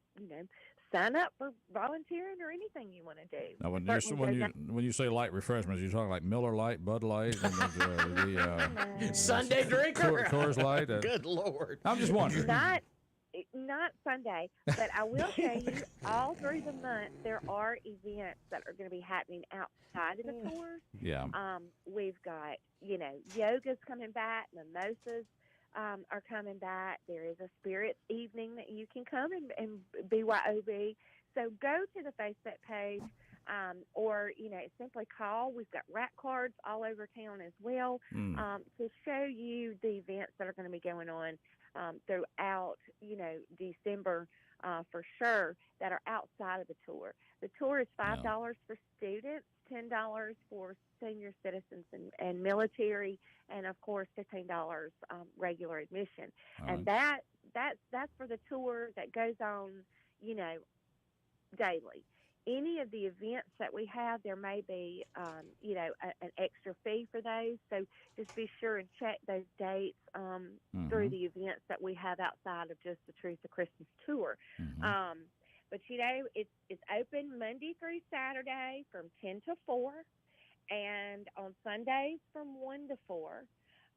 sign up for volunteering or anything you want to do. Now, when you say light refreshments, you're talking like Miller Lite, Bud Light, and the Sunday drinker, Coors Light. Good Lord! I'm just wondering. Not Sunday, but I will tell you, all through the month there are events that are going to be happening outside of the tours. Yeah. We've got yoga's coming back, mimosas are coming back. There is a spirits evening that you can come and BYOB. So go to the Facebook page, or simply call. We've got rack cards all over town as well to show you the events that are going to be going on throughout December for sure, that are outside of the tour. The tour is $5 for students, $10 for senior citizens and military, and of course $15 regular admission. And that's for the tour that goes on daily. Any of the events that we have, there may be an extra fee for those, so just be sure and check those dates through the events that we have outside of just the Truth of Christmas tour. But it's open Monday through Saturday from 10 to 4, and on Sundays from 1 to 4.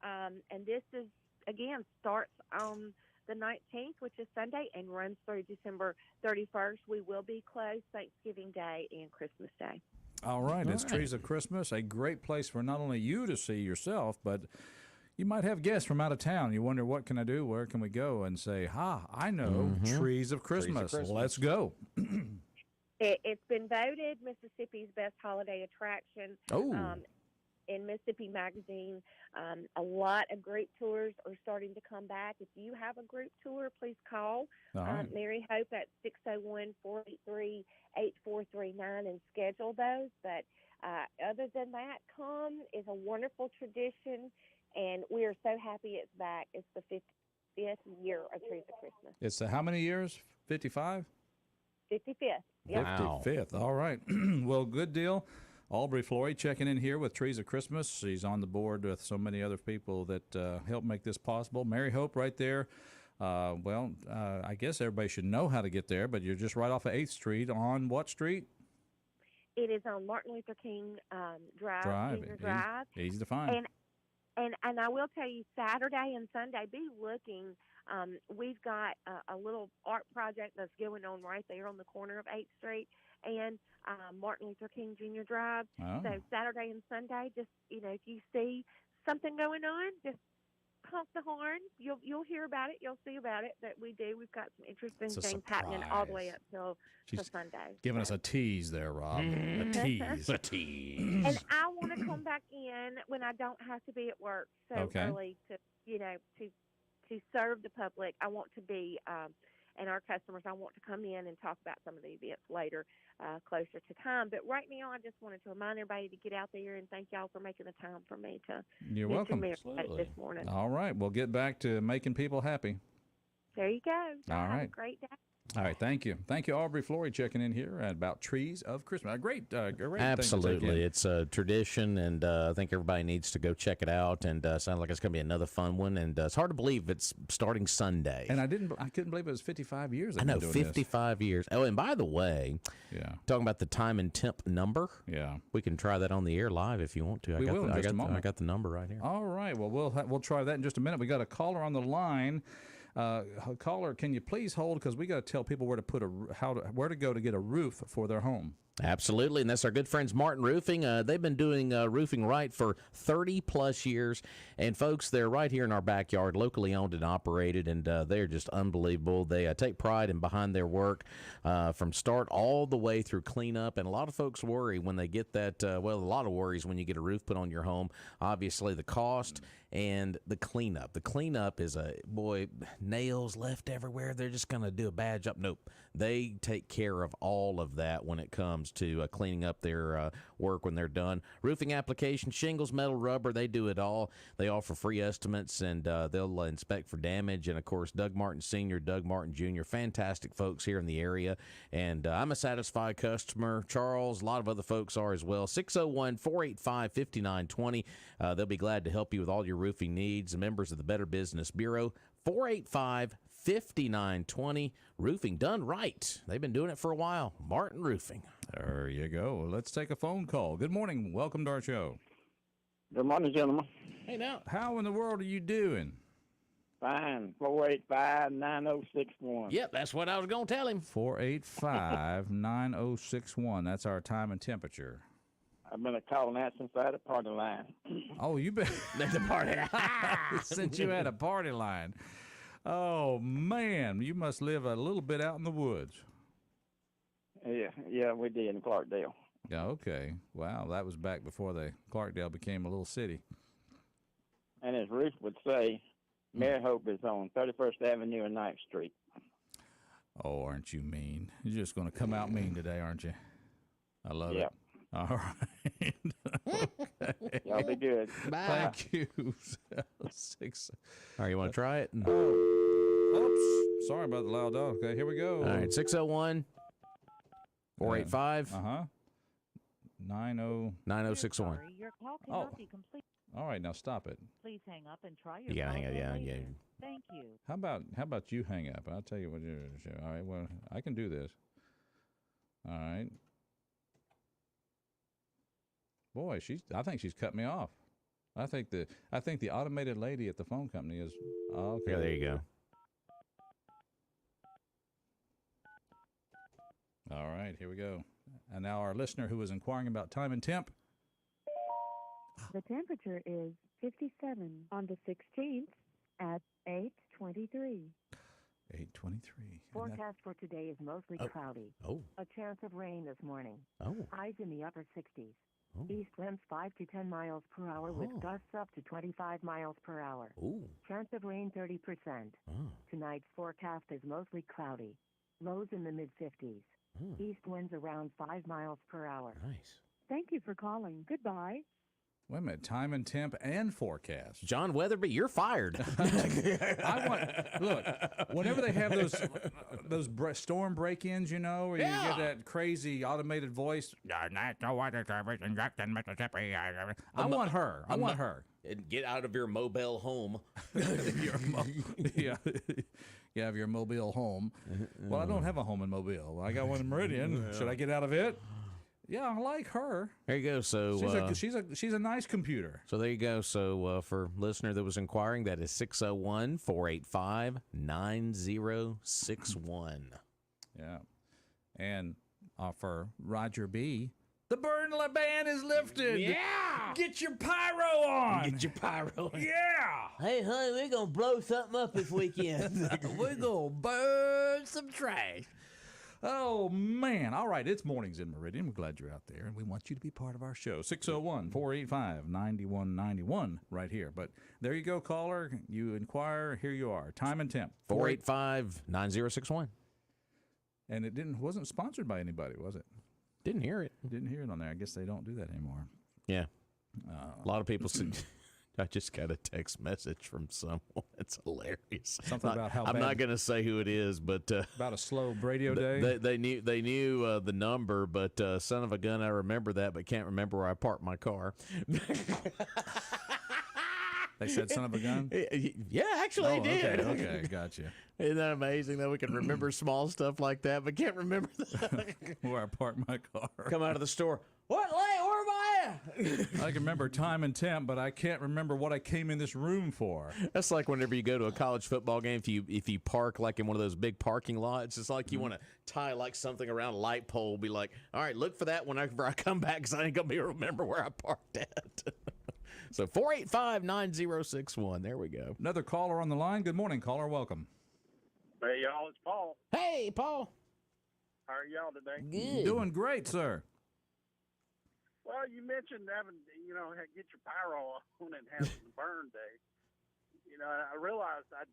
And this is, again, starts on the 19th, which is Sunday, and runs through December 31st. We will be closed Thanksgiving Day and Christmas Day. All right. It's Trees of Christmas, a great place for not only you to see yourself, but you might have guests from out of town. You wonder, what can I do? Where can we go? And say, I know, Trees of Christmas. Let's go. It's been voted Mississippi's best holiday attraction. In Mississippi Magazine. A lot of group tours are starting to come back. If you have a group tour, please call Mary Hope at 601-483-8439 and schedule those. But other than that, come is a wonderful tradition, and we are so happy it's back. It's the 55th year of Trees of Christmas. It's how many years? 55? 55th. Yep. 55th. All right. Well, good deal. Aubrey Flory checking in here with Trees of Christmas. She's on the board with so many other people that help make this possible. Mary Hope right there. I guess everybody should know how to get there, but you're just right off of 8th Street on what street? It is on Martin Luther King Drive. Easy to find. And I will tell you, Saturday and Sunday, be looking. We've got a little art project that's going on right there on the corner of 8th Street and Martin Luther King Jr. Drive. So Saturday and Sunday, just, if you see something going on, just honk the horn. You'll hear about it. You'll see about it that we do. We've got some interesting things happening all the way up till Sunday. Giving us a tease there, Rob. A tease. A tease. And I want to come back in when I don't have to be at work so early to serve the public. I want to be, and our customers, I want to come in and talk about some of the events later, closer to time. But right now, I just wanted to remind everybody to get out there, and thank y'all for making the time for me to You're welcome. this morning. All right. We'll get back to making people happy. There you go. All Have a right. great day. All right, thank you. Thank you, Aubrey Flory, checking in here about trees of Christmas. A great thing to take in. Absolutely. It's a tradition, and I think everybody needs to go check it out. And sounds like it's going to be another fun one. And it's hard to believe it's starting Sunday. And I couldn't believe it was 55 years. I know, doing 55 years. Oh, and by the way, talking about the time and temp number. Yeah, we can try that on the air live if you want to. We will in just a moment. I got the number right here. All right. Well, we'll try that in just a minute. We got a caller on the line. Caller, can you please hold, because we got to tell people where to go to get a roof for their home. Absolutely, and that's our good friends Martin Roofing. They've been doing roofing right for 30-plus years. And, folks, they're right here in our backyard, locally owned and operated, and they're just unbelievable. They take pride in behind their work from start all the way through cleanup. And a lot of folks worry when they get that, a lot of worries when you get a roof put on your home. Obviously, the cost and the cleanup. The cleanup is nails left everywhere. They're just going to do a bad job. Nope. They take care of all of that when it comes to cleaning up their work when they're done. Roofing application, shingles, metal, rubber, they do it all. They offer free estimates, and they'll inspect for damage. And, of course, Doug Martin Sr., Doug Martin Jr., fantastic folks here in the area. And I'm a satisfied customer. Charles, a lot of other folks are as well. 601-485-5920. They'll be glad to help you with all your roofing needs. Members of the Better Business Bureau, 485-5920. Roofing done right. They've been doing it for a while. Martin Roofing. There you go. Let's take a phone call. Good morning. Welcome to our show. Good morning, gentlemen. Hey, now. How in the world are you doing? Fine. 485-9061. Yep, that's what I was going to tell him. 485-9061. That's our time and temperature. I've been calling that since I had a party line. Oh, you been at the party since you had a party line. Oh, man, you must live a little bit out in the woods. Yeah, we did in Clarkdale. Yeah, okay. Wow, that was back before Clarkdale became a little city. And as Ruth would say, Mary Hope is on 31st Avenue and 9th Street. Oh, aren't you mean? You're just going to come out mean today, aren't you? I love it. All right. Okay. Y'all be good. Bye. Thank you. All right, you want to try it? Oops. Sorry about the loud dog. Okay, here we go. All right, 601-485. 9061. Your call cannot be complete. All right, now stop it. Please hang up and try your You gotta hang up, yeah. Thank you. How about you hang up? I'll tell you what you do. All right, well, I can do this. All right. Boy, I think she's cut me off. I think the automated lady at the phone company is okay. Yeah, there you go. All right, here we go. And now our listener who was inquiring about time and temp. The temperature is 57 on the 16th at 8:23. 8:23. Forecast for today is mostly cloudy. Oh. A chance of rain this morning. Oh. Highs in the upper 60s. Oh. East winds 5 to 10 miles per hour with gusts up to 25 miles per hour. Ooh. Chance of rain 30%. Oh. Tonight's forecast is mostly cloudy. Lows in the mid-50s. East winds around 5 miles per hour. Nice. Thank you for calling. Goodbye. Wait a minute, time and temp and forecast. John Weatherby, you're fired. Look, whenever they have those storm break-ins, where you get that crazy automated voice. I want her. I want her. And get out of your mobile home. Yeah, of your mobile home. Well, I don't have a home in Mobile. I got one in Meridian. Should I get out of it? Yeah, I like her. There you go. So she's a nice computer. So there you go. So for listener that was inquiring, that is 601-485-9061. Yeah, and for Roger B., the burn ban is lifted. Yeah, get your pyro on. Get your pyro on. Yeah. Hey, honey, we're gonna blow something up this weekend. We're gonna burn some trash. Oh, man. All right. It's Mornings in Meridian. We're glad you're out there, and we want you to be part of our show. 601-485-9191 right here. But there you go, caller. You inquire. Here you are. Time and temp. 485-9061. And it wasn't sponsored by anybody, was it? Didn't hear it. Didn't hear it on there. I guess they don't do that anymore. Yeah. A lot of people said, I just got a text message from someone. It's hilarious. Something about how I'm bad- not going to say who it is, but about a slow radio day. They knew the number, but son of a gun, I remember that, but can't remember where I parked my car. They said son of a gun? Yeah, actually, they did. Okay, gotcha. Isn't that amazing that we can remember small stuff like that, but can't remember where I parked my car? Come out of the store. What? Where am I at? I can remember time and temp, but I can't remember what I came in this room for. That's like whenever you go to a college football game, if you park like in one of those big parking lots, it's like you want to tie like something around a light pole, be like, all right, look for that whenever I come back because I ain't going to be able to remember where I parked at. So 485-9061. There we go. Another caller on the line. Good morning, caller. Welcome. Hey, y'all, it's Paul. Hey, Paul. How are y'all today? Good. Doing great, sir. Well, you mentioned having, get your pyro on and have some burn day. I realized I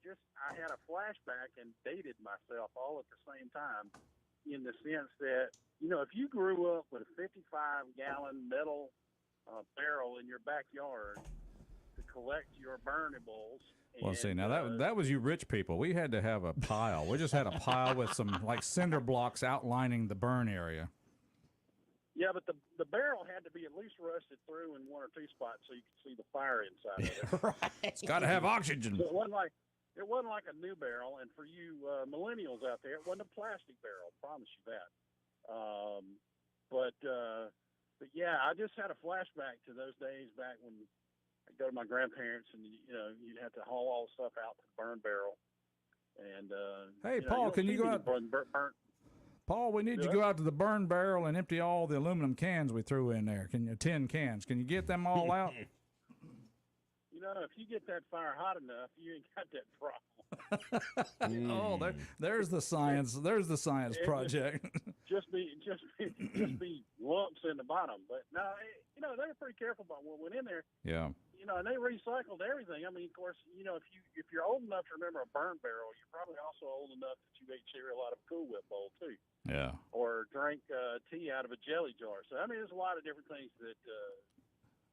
had a flashback and dated myself all at the same time in the sense that, if you grew up with a 55-gallon metal barrel in your backyard to collect your burnables. Well, see, now that was you rich people. We had to have a pile. We just had a pile with some like cinder blocks outlining the burn area. Yeah, but the barrel had to be at least rusted through in one or two spots so you could see the fire inside of it. Right. It's got to have oxygen. So it wasn't like a new barrel, and for you millennials out there, it wasn't a plastic barrel. I promise you that. But yeah, I just had a flashback to those days back when I'd go to my grandparents, and you'd have to haul all the stuff out to the burn barrel. And hey, Paul, can you go out? Paul, we need you to go out to the burn barrel and empty all the aluminum cans we threw in there. Tin cans? Can you get them all out? If you get that fire hot enough, you ain't got that problem. Oh, there's the science. There's the science project. just be lumps in the bottom. But no, they were pretty careful about what went in there. Yeah. And they recycled everything. I mean, of course, if you're old enough to remember a burn barrel, you're probably also old enough that you ate cereal out of a Cool Whip bowl too. Yeah. Or drank tea out of a jelly jar. So I mean, there's a lot of different things that.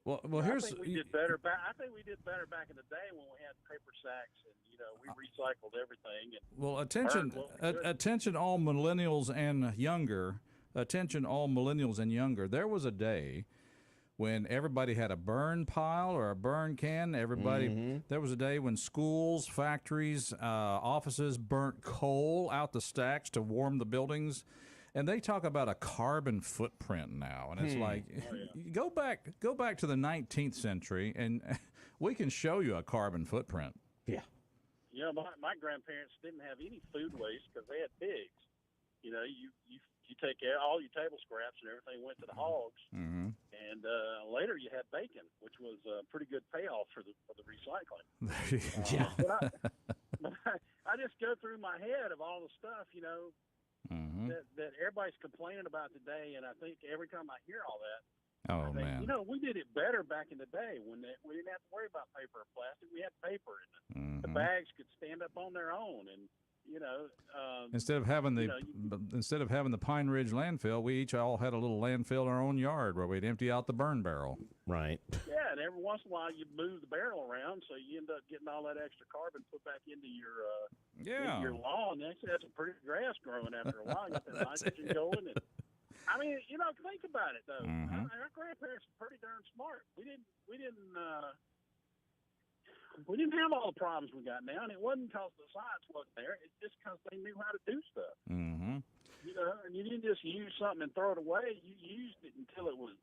Well, here's. I think we did better back. I think we did better back in the day when we had paper sacks and we recycled everything. And well, attention, all millennials and younger. Attention, all millennials and younger. There was a day when everybody had a burn pile or a burn can. There was a day when schools, factories, offices burnt coal out the stacks to warm the buildings. And they talk about a carbon footprint now, and it's like, go back to the 19th century, and we can show you a carbon footprint. Yeah. My grandparents didn't have any food waste because they had pigs. You take all your table scraps and everything went to the hogs, and later you had bacon, which was a pretty good payoff for the recycling. But I just go through my head of all the stuff, that everybody's complaining about today, and I think every time I hear all that, I think, we did it better back in the day when we didn't have to worry about paper or plastic. We had paper, and the bags could stand up on their own, and instead of having the Pine Ridge landfill, we each all had a little landfill in our own yard where we'd empty out the burn barrel. Right. Yeah, and every once in a while you move the barrel around, so you end up getting all that extra carbon put back into your lawn. Actually, that's a pretty grass growing after a while. You got that nitrogen going. And, I mean, think about it though. Our grandparents were pretty darn smart. We didn't have all the problems we got now, and it wasn't because the science wasn't there. It's just because they knew how to do stuff. Mm-hmm. And you didn't just use something and throw it away. You used it until it was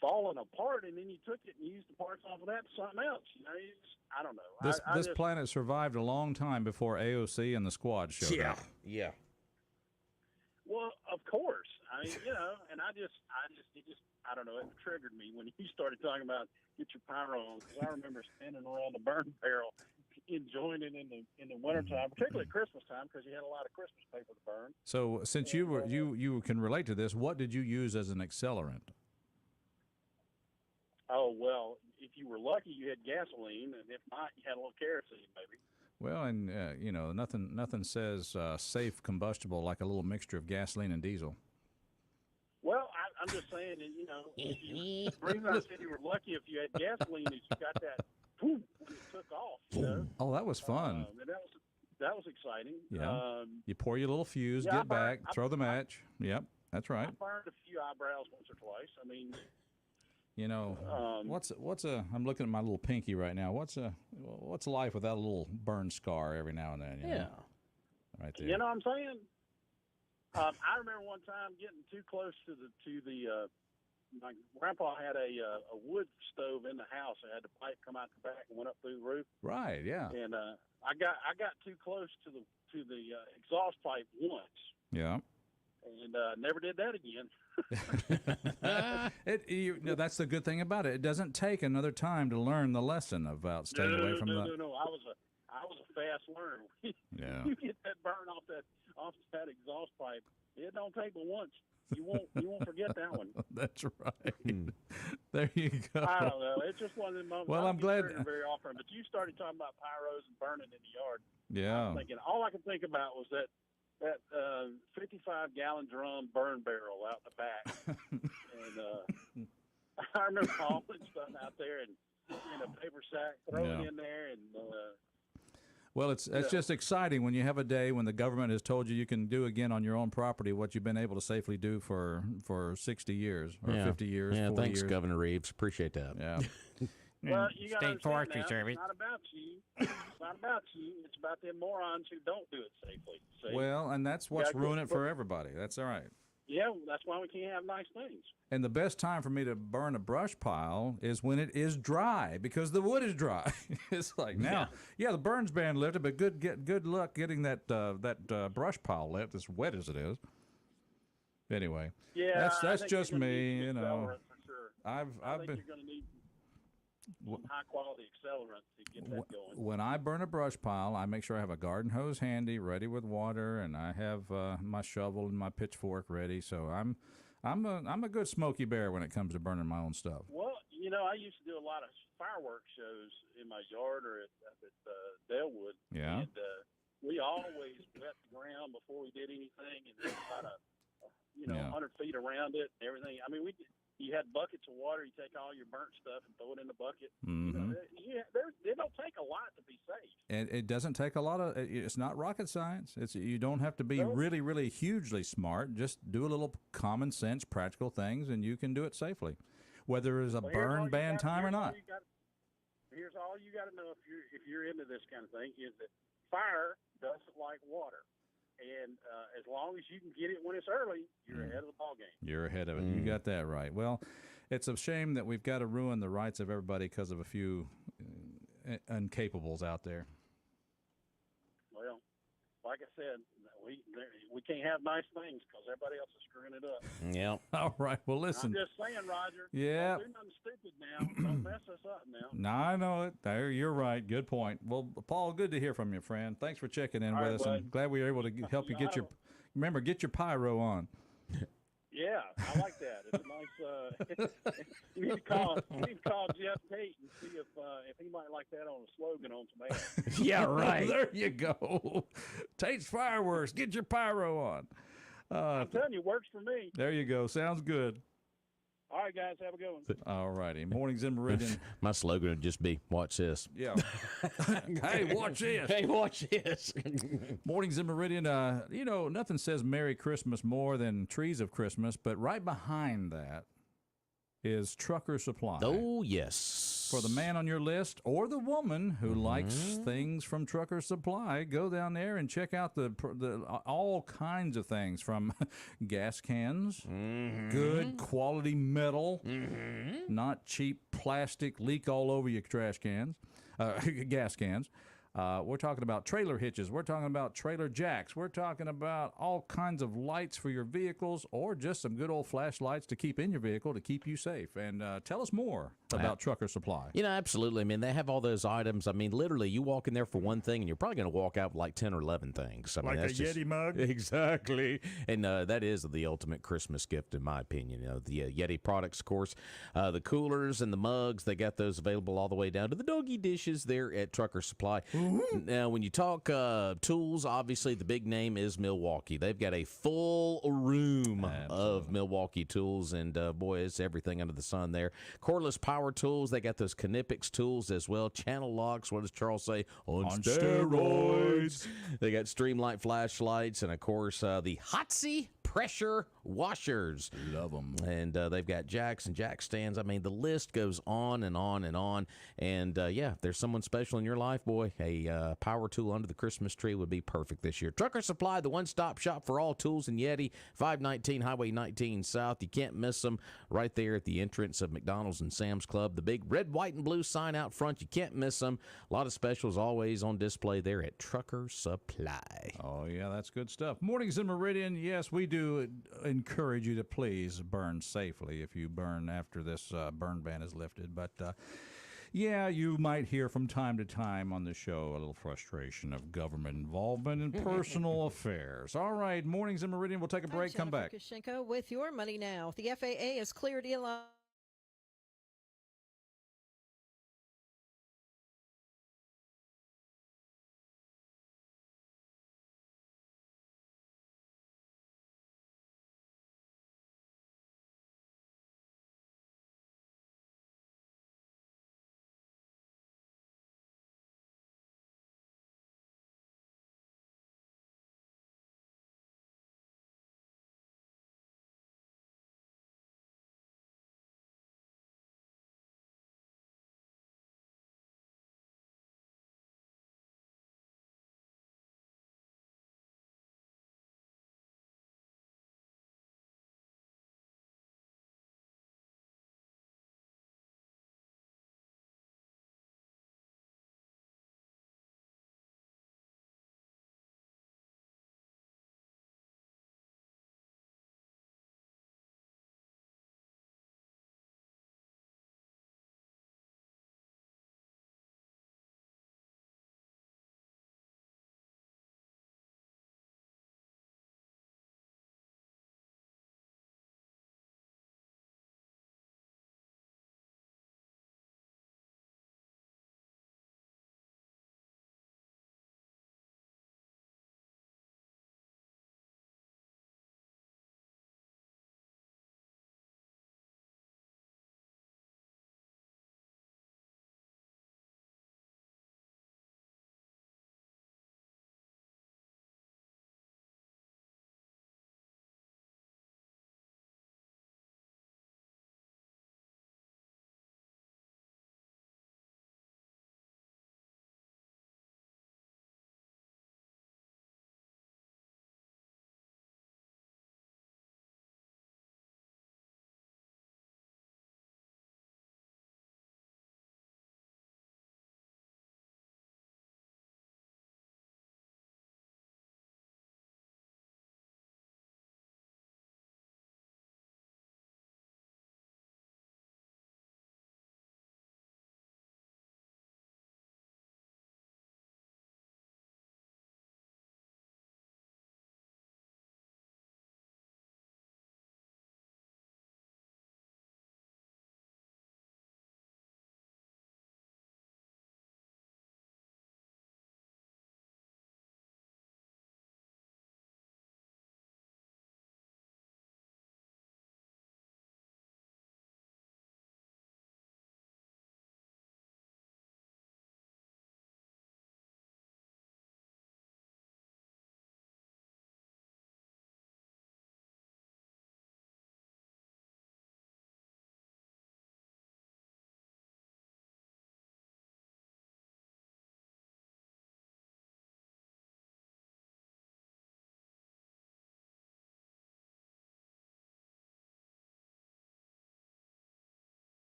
falling apart, and then you took it and used the parts off of that for something else. I don't know. This planet survived a long time before AOC and the squad showed up. Yeah. Well, of course. I mean, and I don't know. It triggered me when you started talking about get your pyro on, because I remember standing around the burn barrel enjoying it in the wintertime, particularly at Christmas time, because you had a lot of Christmas paper to burn. So, since you can relate to this, what did you use as an accelerant? Oh, well, if you were lucky, you had gasoline, and if not, you had a little kerosene, maybe. Well, and nothing says safe combustible like a little mixture of gasoline and diesel. Well, I'm just saying that, you know, the reason I said you were lucky if you had gasoline is you got that poof when it took off, you know. Oh, that was fun. And that was exciting. Yeah. You pour your little fuse, get back, throw the match. Yep, that's right. I burned a few eyebrows once or twice. I mean, you know, I'm looking at my little pinky right now. What's life without a little burn scar every now and then? You know? Right there. You know what I'm saying? I remember one time getting too close to the my grandpa had a wood stove in the house. I had the pipe come out the back and went up through the roof. Right, yeah. And I got too close to the exhaust pipe once. Yeah. And never did that again. That's the good thing about it. It doesn't take another time to learn the lesson about staying away from the. No. I was a fast learner. Yeah. You get that burn off that exhaust pipe. It don't take but once. You won't forget that one. That's right. There you go. I don't know. It's just one of the moments. Well, I'm glad. Very often, but you started talking about pyros and burning in the yard. Yeah. I'm thinking all I could think about was that 55-gallon drum burn barrel out the back, and I remember hauling stuff out there and in a paper sack, throwing it in there, and. Well, it's just exciting when you have a day when the government has told you can do again on your own property what you've been able to safely do for 60 years or 50 years. Yeah, 40 thanks, years. Governor Reeves. Appreciate that. Yeah. Well, you got to State Forestry understand Service. it's not about you. It's not about you. It's about them morons who don't do it safely. See? Well, and that's what's ruining it for everybody. That's all right. Yeah, that's why we can't have nice things. And the best time for me to burn a brush pile is when it is dry, because the wood is dry. It's like now, the burn's been lifted, but good luck getting that brush pile lit, as wet as it is. Anyway, that's just me, you know. I I've been. You're going to need some high quality accelerant to get that going. When I burn a brush pile, I make sure I have a garden hose handy, ready with water, and I have my shovel and my pitchfork ready. So I'm a good Smoky Bear when it comes to burning my own stuff. Well, you know, I used to do a lot of fireworks shows in my yard or up at Dalewood. Yeah. And we always wet the ground before we did anything, and then about 100 feet around it and everything. I mean, you had buckets of water. You take all your burnt stuff and throw it in the bucket. Mm-hmm. You know, it don't take a lot to be safe. And it doesn't take a lot of. It's not rocket science. You don't have to be really, really hugely smart. Just do a little common sense, practical things, and you can do it safely, whether it's a burn ban time or not. Here's all you got to know if you're into this kind of thing is that fire doesn't like water. And as long as you can get it when it's early, you're ahead of the ball game. You're ahead of it. You got that right. Well, it's a shame that we've got to ruin the rights of everybody because of a few incapables out there. Well, like I said, we can't have nice things because everybody else is screwing it up. Yeah. All right. Well, listen. I'm just saying, Roger. Yeah. Don't do nothing stupid now. Don't mess us up now. No, I know it. There, you're right. Good point. Well, Paul, good to hear from you, friend. Thanks for checking in with us. I'm glad we were able to help you get get your pyro on. Yeah, I like that. It's a nice. You need to call Jeff Tate and see if he might like that on a slogan on some ads. Yeah, right. There you go. Tate's Fireworks. Get your pyro on. I'm telling you, it works for me. There you go. Sounds good. All right, guys, have a good one. All righty. Mornings in Meridian. My slogan would just be, watch this. Yeah. Hey, watch this. Hey, watch this. Mornings in Meridian. You know, nothing says Merry Christmas more than trees of Christmas, but right behind that is Trucker Supply. Oh, yes. For the man on your list or the woman who likes things from Trucker Supply, go down there and check out the all kinds of things, from gas cans, good quality metal, not cheap plastic leak all over your trash cans, gas cans. We're talking about trailer hitches. We're talking about trailer jacks. We're talking about all kinds of lights for your vehicles, or just some good old flashlights to keep in your vehicle to keep you safe. And tell us more about Trucker Supply. You know, absolutely. I mean, they have all those items. I mean, literally, you walk in there for one thing, and you're probably going to walk out with like 10 or 11 things. I mean, like that's a Yeti mug? Exactly. And that is the ultimate Christmas gift, in my opinion. You know, the Yeti products, of course, the coolers and the mugs, they got those available all the way down to the doggy dishes there at Trucker Supply. Now, when you talk tools, obviously the big name is Milwaukee. They've got a full room of Milwaukee tools, and boy, it's everything under the sun there. Cordless power tools, they got those Knipex tools as well. Channel locks, what does Charles say? On steroids. They got Streamlight flashlights, and of course the Hotsy pressure washers. Love them. And they've got jacks and jack stands. I mean, the list goes on and on and on. And yeah, if there's someone special in your life, boy, a power tool under the Christmas tree would be perfect this year. Trucker Supply, the one-stop shop for all tools in Yeti, 519 Highway 19 South. You can't miss them right there at the entrance of McDonald's and Sam's Club. The big red, white, and blue sign out front. You can't miss them. A lot of specials always on display there at Trucker Supply. Oh, yeah, that's good stuff. Mornings in Meridian. Yes, we do encourage you to please burn safely if you burn after this burn ban is lifted. But, yeah, you might hear from time to time on the show a little frustration of government involvement in personal affairs. All right, Mornings in Meridian. We'll take a break, come back. Kushenko with your money now. The FAA has cleared Elon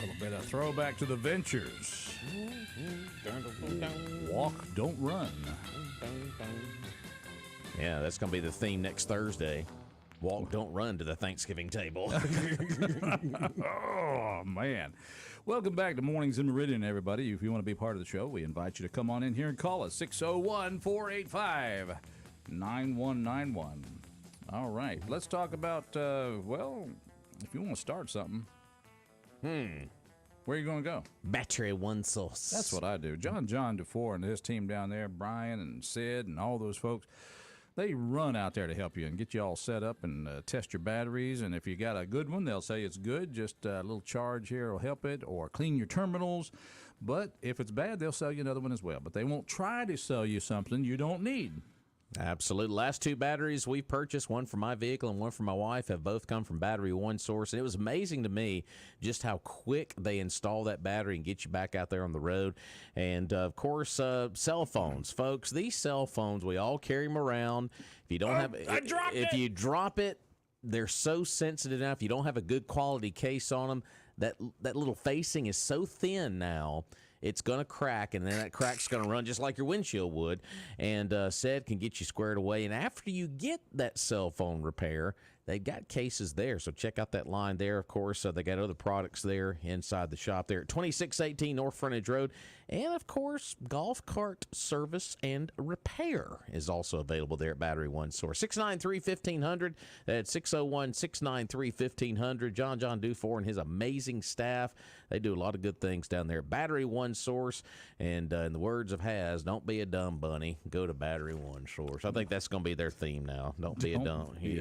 little bit of throwback to the Ventures. Walk, don't run. Yeah, that's going to be the theme next Thursday. Walk, don't run to the Thanksgiving table. Oh, man. Welcome back to Mornings in Meridian, everybody. If you want to be part of the show, we invite you to come on in here and call us, 601-485-9191. All right. Let's talk about, well, if you want to start something. Where are you going to go? Battery One Source. That's what I do. John DeFore and his team down there, Brian and Sid and all those folks, they run out there to help you and get you all set up and test your batteries. And if you got a good one, they'll say it's good. Just a little charge here will help it, or clean your terminals. But if it's bad, they'll sell you another one as well. But they won't try to sell you something you don't need. Absolutely. Last two batteries we purchased, one for my vehicle and one for my wife, have both come from Battery One Source. And it was amazing to me just how quick they install that battery and get you back out there on the road. And, of course, cell phones. Folks, these cell phones, we all carry them around. If you don't have if you drop it, they're so sensitive now. If you don't have a good quality case on them, that little facing is so thin now, it's going to crack, and then that crack's going to run just like your windshield would. And SED can get you squared away. And after you get that cell phone repair, they've got cases there. So check out that line there, of course. They got other products there inside the shop there at 2618 North Frontage Road. And, of course, golf cart service and repair is also available there at Battery One Source. 693-1500. That's 601-693-1500. John Dufour and his amazing staff. They do a lot of good things down there at Battery One Source. And in the words of Haz, don't be a dumb bunny. Go to Battery One Source. I think that's going to be their theme now. Don't be a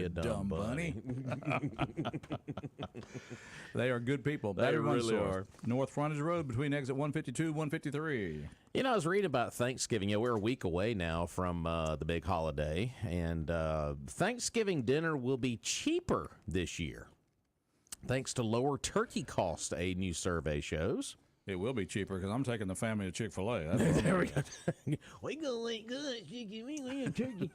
dumb bunny. They are good people. They really are. North Frontage Road between exit 152 153. You know, I was reading about Thanksgiving. We're a week away now from the big holiday, and Thanksgiving dinner will be cheaper this year, thanks to lower turkey costs, a new survey shows. It will be cheaper because I'm taking the family to Chick-fil-A. There we go. We gonna eat good. Chicken, we gonna eat turkey.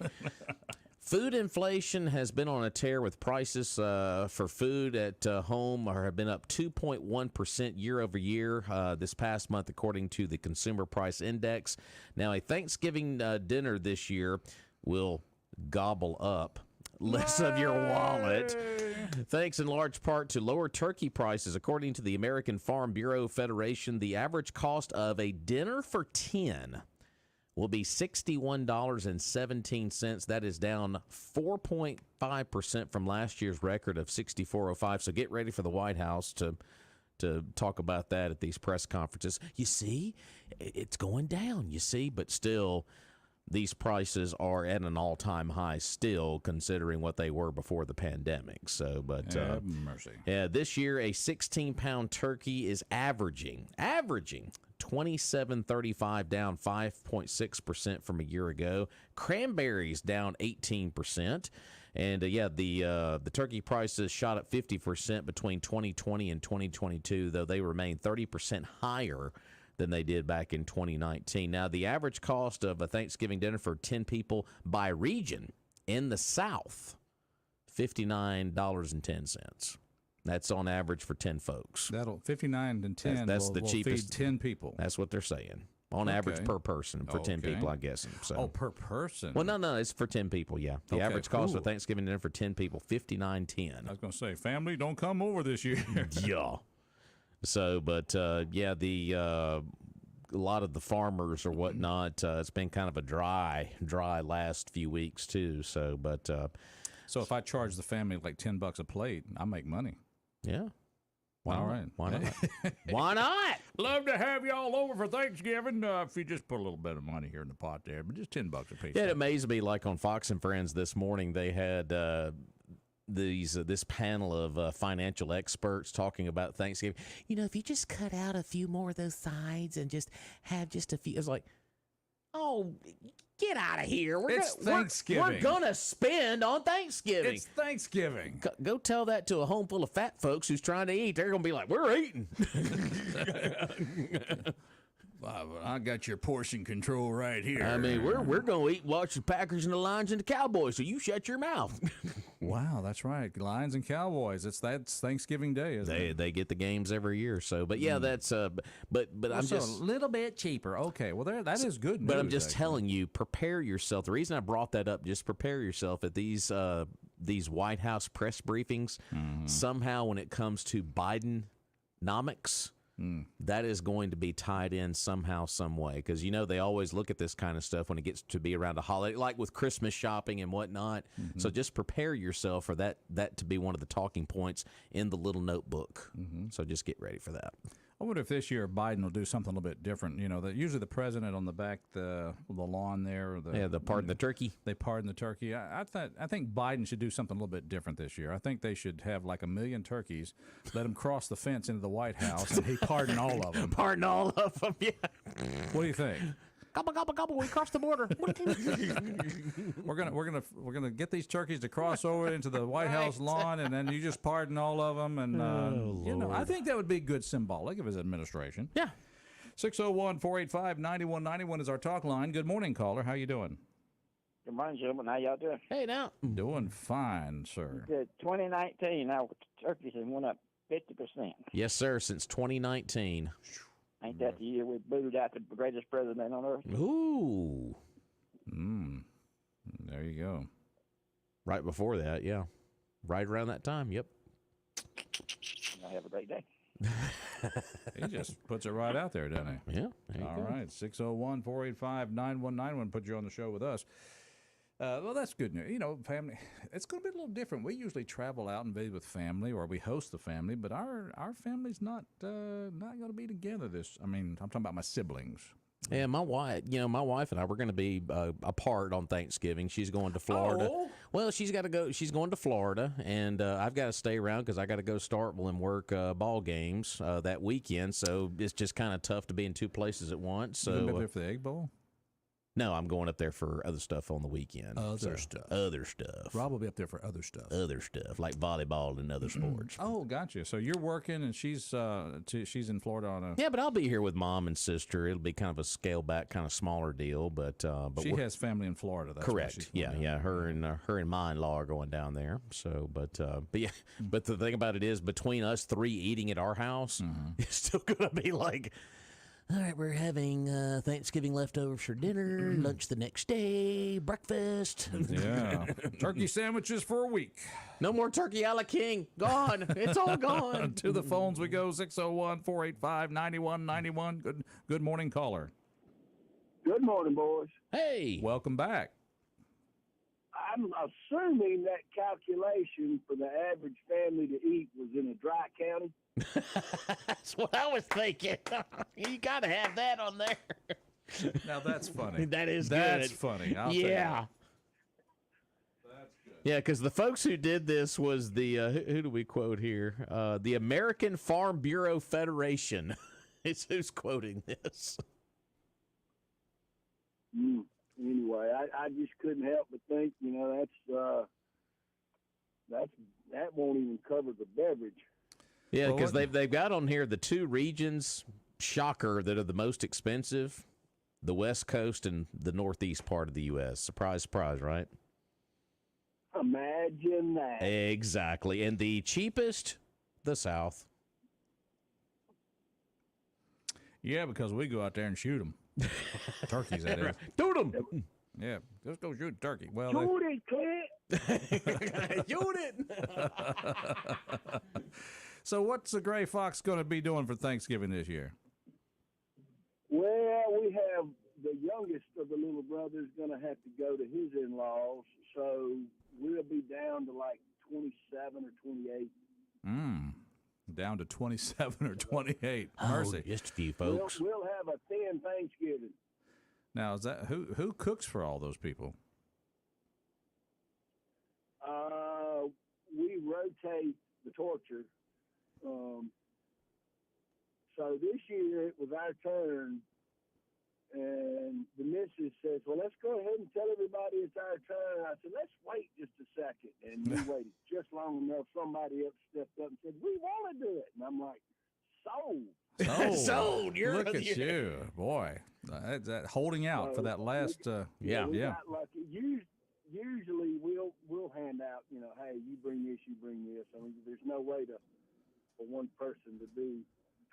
Food inflation has been on a tear, with prices for food at home have been up 2.1% year over year this past month, according to the Consumer Price Index. Now, a Thanksgiving dinner this year will gobble up less of your wallet, thanks in large part to lower turkey prices. According to the American Farm Bureau Federation, the average cost of a dinner for 10 will be $61.17. That is down 4.5% from last year's record of $64.05. So get ready for the White House to talk about that at these press conferences. You see, it's going down, you see, but still, these prices are at an all-time high still, considering what they were before the pandemic. So, but mercy. Yeah, this year a 16-pound turkey is averaging $27.35, down 5.6% from a year ago. Cranberries down 18%. And the turkey prices shot up 50% between 2020 and 2022, though they remain 30% higher than they did back in 2019. Now, the average cost of a Thanksgiving dinner for 10 people by region in the South, $59.10. That's on average for 10 folks. That'll 59 and 10. That's the cheapest. Feed 10 people. That's what they're saying. On average per person for 10 people, I guess. So. Per person. Well, no, it's for 10 people. Yeah, the average cost of Thanksgiving dinner for 10 people, $59.10. I was going to say, family, don't come over this year. Yeah. So, but a lot of the farmers or whatnot, it's been kind of a dry last few weeks too. So, but so if I charge the family like $10 a plate, I make money. Yeah. All right. Why not? Why not? Love to have y'all over for Thanksgiving. If you just put a little bit of money here in the pot there, but just $10 a piece. Yeah, it amazed me. Like on Fox and Friends this morning, they had this panel of financial experts talking about Thanksgiving. You know, if you just cut out a few more of those sides and just have just a few, it's like, oh, get out of here. It's Thanksgiving. We're going to spend on Thanksgiving. It's Thanksgiving. Go tell that to a home full of fat folks who's trying to eat. They're going to be like, we're eating. I got your portion control right here. I mean, we're going to eat, watch the Packers and the Lions and the Cowboys, so you shut your mouth. wow, that's right. Lions and Cowboys. That's Thanksgiving Day, isn't it? They get the games every year. So, but yeah, that's but I'm just a little bit cheaper. Okay, well that is good news. But I'm just actually. telling you, prepare yourself. The reason I brought that up, just prepare yourself at these White House press briefings. Somehow, when it comes to Bidenomics, that is going to be tied in somehow, some way, because they always look at this kind of stuff when it gets to be around a holiday, like with Christmas shopping and whatnot. So just prepare yourself for that to be one of the talking points in the little notebook. So just get ready for that. I wonder if this year Biden will do something a little bit different. That usually the president on the back the lawn there. The pardon the turkey. They pardon the turkey. I think Biden should do something a little bit different this year. I think they should have like 1 million turkeys, let them cross the fence into the White House, and he pardon all of them. Pardon all of them. Yeah. What do you think? Gobble, gobble, gobble. We crossed the border. We're gonna get these turkeys to cross over into the White House lawn, and then you just pardon all of them. And I think that would be good symbolic of his administration. Yeah. 601-485-9191 is our talk line. Good morning, caller. How you doing? Good morning, gentlemen. How y'all doing? Hey, now. Doing fine, sir. 2019, our turkeys have went up 50%. Yes, sir. Since 2019. Ain't that the year we booted out the greatest president on earth? Ooh. There you go. Right before that, yeah. Right around that time, yep. Y'all have a great day. He just puts it right out there, doesn't he? Yeah. All right. 601-485-9191. Put you on the show with us. Well, that's good news. Family, it's going to be a little different. We usually travel out and visit with family, or we host the family, but our family's not going to be together I'm talking about my siblings. Yeah, my wife and I, we're going to be apart on Thanksgiving. She's going to Florida. Oh. Well, she's got to go. She's going to Florida, and I've got to stay around because I got to go Starkville and work ball games that weekend. So it's just kind of tough to be in two places at once. So you going to be up there for the Egg Bowl? No, I'm going up there for other stuff on the weekend. Other stuff. Rob will be up there for other stuff. Other stuff, like volleyball and other sports. Oh, gotcha. So you're working, and she's in Florida on a... Yeah, but I'll be here with Mom and sister. It'll be kind of a scale-back, kind of smaller deal, but she has family in Florida. That's correct. Yeah. Her and my in-law are going down there. So, but yeah. But the thing about it is, between us three eating at our house, it's still going to be like... All right, we're having Thanksgiving leftovers for dinner, lunch the next day, breakfast. Yeah. Turkey sandwiches for a week. No more turkey a la king. Gone. It's all gone. To the phones we go, 601-485-9191. Good morning, caller. Good morning, boys. Hey. Welcome back. I'm assuming that calculation for the average family to eat was in a dry county. That's what I was thinking. You got to have that on there. Now that's funny. That's good. Funny. I'll yeah. That's good. Yeah, because the folks who did this was the who do we quote here? The American Farm Bureau Federation. It's who's quoting this. Anyway, I just couldn't help but think, that won't even cover the beverage. Yeah, because they've got on here the two regions, shocker, that are the most expensive, the West Coast and the Northeast part of the U.S. Surprise, surprise, right? Imagine that. Exactly. And the cheapest, the South. Yeah, because we go out there and shoot them. Turkeys, that is. Shoot them. Yeah, let's go shoot a turkey. Well, shoot it, Clint. Shoot it. So what's the Gray Fox going to be doing for Thanksgiving this year? Well, we have the youngest of the little brothers going to have to go to his in-laws, so we'll be down to like 27 or 28. Down to 27 or 28. Mercy. Just a few folks. We'll have a thin Thanksgiving. Now, is that who cooks for all those people? We rotate the torture. So this year it was our turn, and the missus says, well, let's go ahead and tell everybody it's our turn. I said, let's wait just a second. And we waited just long enough. Somebody else stepped up and said, we want to do it. And I'm like, sold. Sold. Look at you. Boy, that holding out for that last, we got lucky. usually we'll hand out, hey, you bring this, you bring this. I mean, there's no way for one person to do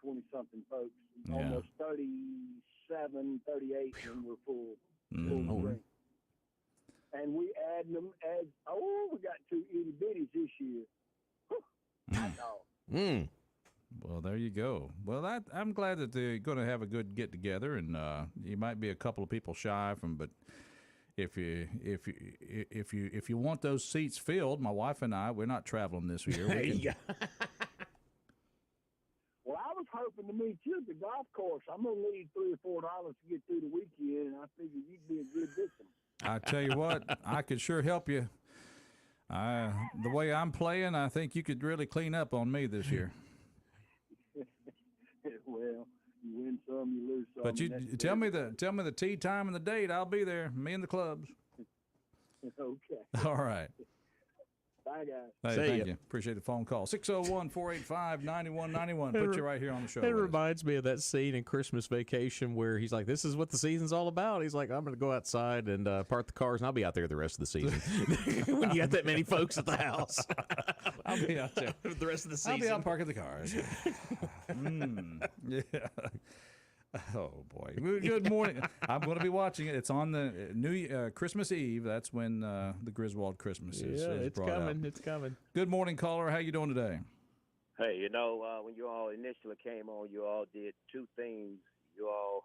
20-something folks. Yeah. Almost 37, 38 when we're full Mm-hmm. drink. And we add them as, we got 2 itty bitties this year. Hot dog. Mm. Well, there you go. Well, I'm glad that they're going to have a good get together, and you might be a couple of people shy from, but if you want those seats filled, my wife and we're not traveling this year. Well, I was hoping to meet you at the golf course. I'm gonna need $3 or $4 to get through the weekend, and I figured you'd be a good victim. I tell you what, I could sure help you. The way I'm playing, I think you could really clean up on me this year. Well, you win some, you lose some. But you tell me the tee time and the date. I'll be there. Me and the clubs. Okay. All right. Bye, guys. Hey, thank you. Appreciate the phone call. 601-485-9191. Put you right here on the show. It reminds me of that scene in Christmas Vacation where he's like, this is what the season's all about. He's like, I'm going to go outside and park the cars, and I'll be out there the rest of the season. When you got that many folks at the house. I'll be out there the rest of the season. I'll be out parking the cars. Yeah. Oh, boy. Good morning. I'm going to be watching it. It's on the Christmas Eve. That's when the Griswold Christmas is it's brought coming. out. It's coming. Good morning, caller. How you doing today? Hey, when you all initially came on, you all did 2 things. You all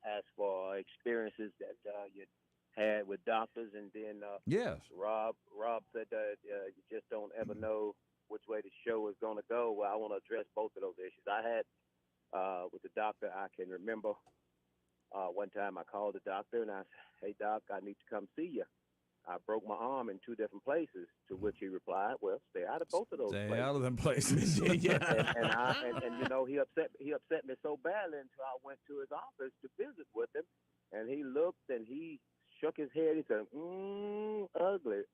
asked for experiences that you had with doctors, and then yes, Rob said that you just don't ever know which way the show is going to go. Well, I want to address both of those issues. I had with the doctor, I can remember one time I called the doctor and I said, hey, doc, I need to come see you. I broke my arm in 2 different places, to which he replied, well, stay out of both of those places. Stay out of them places. Yeah. and he upset me so badly until I went to his office to visit with him, and he looked and he shook his head. He said, ugly.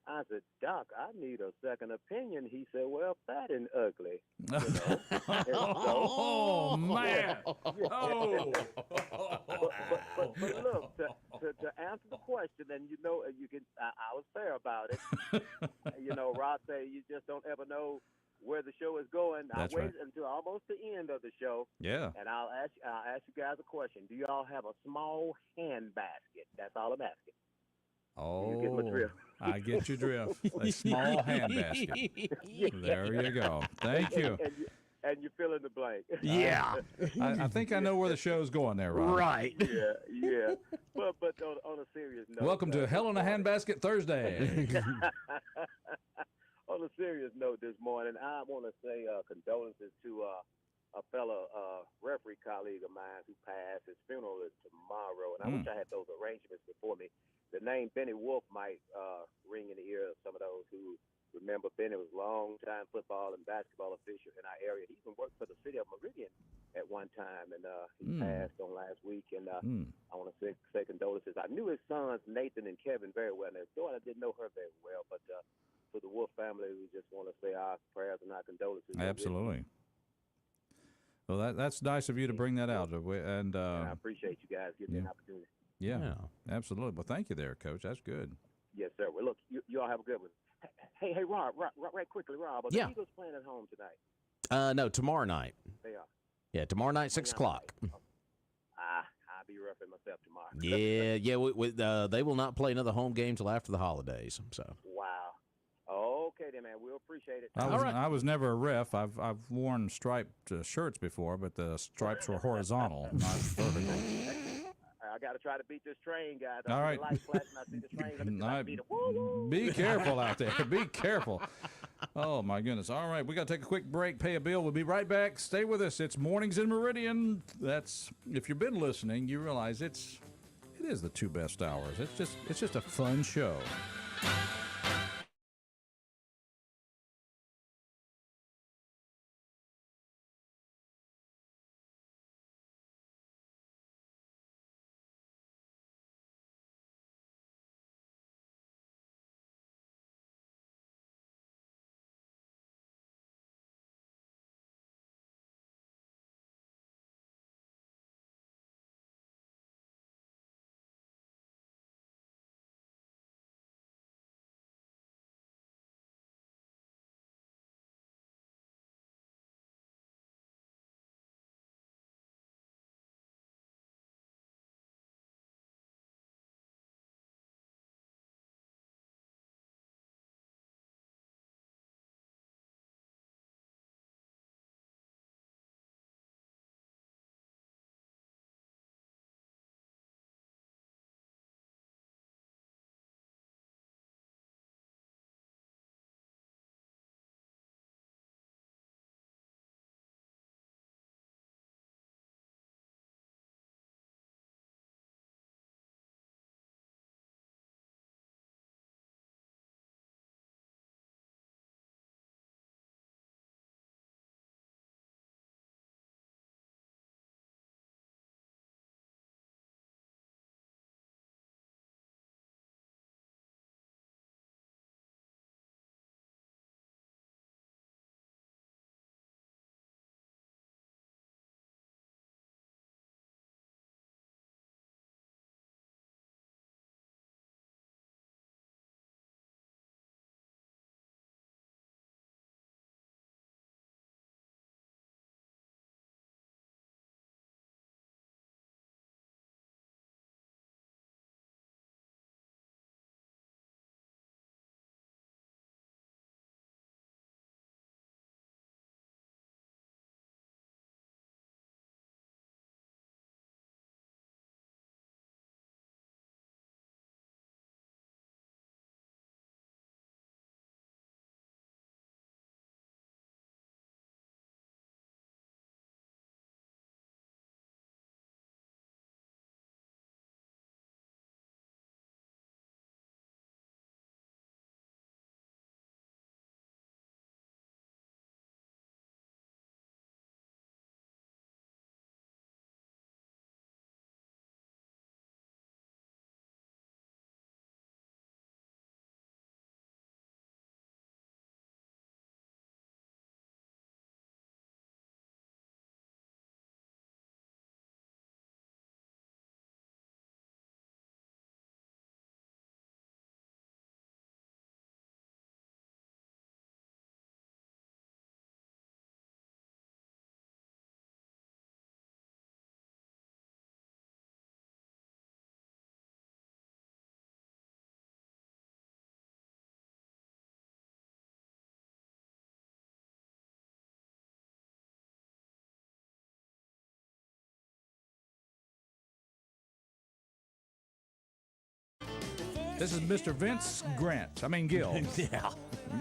I said, Doc, I need a second opinion. He said, well, fat and ugly. Oh, man. Oh. But look, to answer the question, and you can. I was fair about it. Rob said you just don't ever know where the show is going. That's I waited right. until almost the end of the show. Yeah. And I'll ask you guys a question. Do y'all have a small hand basket? That's all I'm asking. Oh, you get my drift. I get your drift. A small hand basket. There you go. Thank you. And you fill in the blank. Yeah. I think I know where the show's going there, Rob. Right. Yeah. But on a serious note. Welcome to Hell in a Handbasket Thursday. On a serious note this morning, I want to say condolences to a fellow referee colleague of mine who passed. His funeral is tomorrow, and I wish I had those arrangements before me. The name Benny Wolf might ring in the ear of some of those who remember Benny was a long-time football and basketball official in our area. He even worked for the city of Meridian at one time, and he passed on last week. And I want to say condolences. I knew his sons, Nathan and Kevin, very well, and his daughter, I didn't know her very well. But for the Wolf family, we just want to say our prayers and our condolences. Absolutely. Well, that's nice of you to bring that out. And I appreciate you guys giving me an opportunity. Yeah, absolutely. Well, thank you there, Coach. That's good. Yes, sir. Well, look, you all have a good one. Hey, Rob, right quickly, Rob. Are the Eagles playing at home tonight? No, tomorrow night. They are. Yeah, tomorrow night, 6 o'clock. I'll be roughing myself tomorrow. Yeah. They will not play another home game till after the holidays. So. Wow. Okay, then, man. We'll appreciate it. I was never a ref. I've worn striped shirts before, but the stripes were horizontal, not vertical. I got to try to beat this train, guys. All right. I see the train. Be careful out there. Be careful. Oh, my goodness. All right. We got to take a quick break, pay a bill. We'll be right back. Stay with us. It's Mornings in Meridian. If you've been listening, you realize it is the 2 best hours. It's just a fun show. This is Mr. Vince Grant. I mean, Gill. Yeah.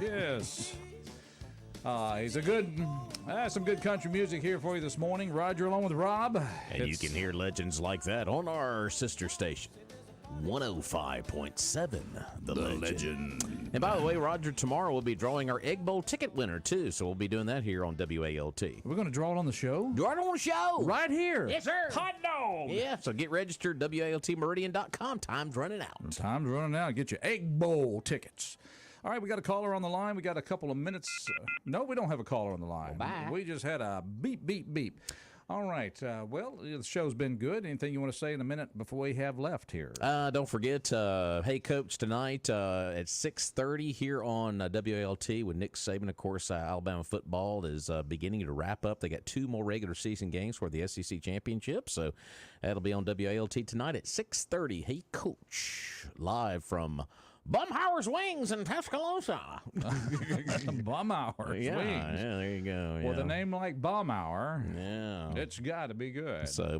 Yes. He's some good country music here for you this morning. Roger along with Rob. And you can hear legends like that on our sister station, 105.7 The Legend. And by the way, Roger, tomorrow we'll be drawing our Egg Bowl ticket winner, too. So we'll be doing that here on WALT. We're going to draw it on the show? Draw it on the show. Right here. Yes, sir. Hot dog. Yeah, so get registered, WALTmeridian.com. Time's running out. Time's running out. Get your Egg Bowl tickets. All right, we got a caller on the line. We got a couple of minutes. No, we don't have a caller on the line. Well, bye. We just had a beep, beep, beep. All right. Well, the show's been good. Anything you want to say in a minute before we have left here? Don't forget, Hey Coach tonight at 6:30 here on WALT with Nick Saban. Of course, Alabama football is beginning to wrap up. They got 2 more regular season games for the SEC championship, so that'll be on WALT tonight at 6:30. Hey Coach, live from Bumhauer's Wings in Tuscaloosa. Bumhauer's Wings. Yeah, there you go. With a name like Bumhauer, yeah, it's got to be good. So,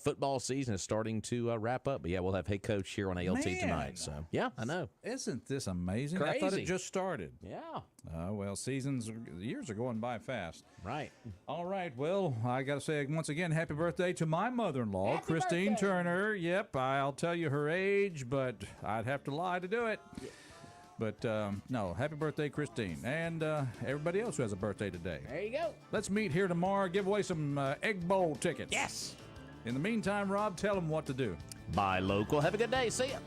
football season is starting to wrap up. But yeah, we'll have Hey Coach here on ALT tonight. So yeah, I know. Isn't this amazing? Crazy. I thought it just started. Yeah. Well, years are going by fast. Right. All right. Well, I got to say once again, happy birthday to my mother-in-law, Christine Turner. Yep, I'll tell you her age, but I'd have to lie to do it. Yeah. But no, happy birthday, Christine, and everybody else who has a birthday today. There you go. Let's meet here tomorrow. Give away some Egg Bowl tickets. Yes. In the meantime, Rob, tell them what to do. Buy local. Have a good day. See ya.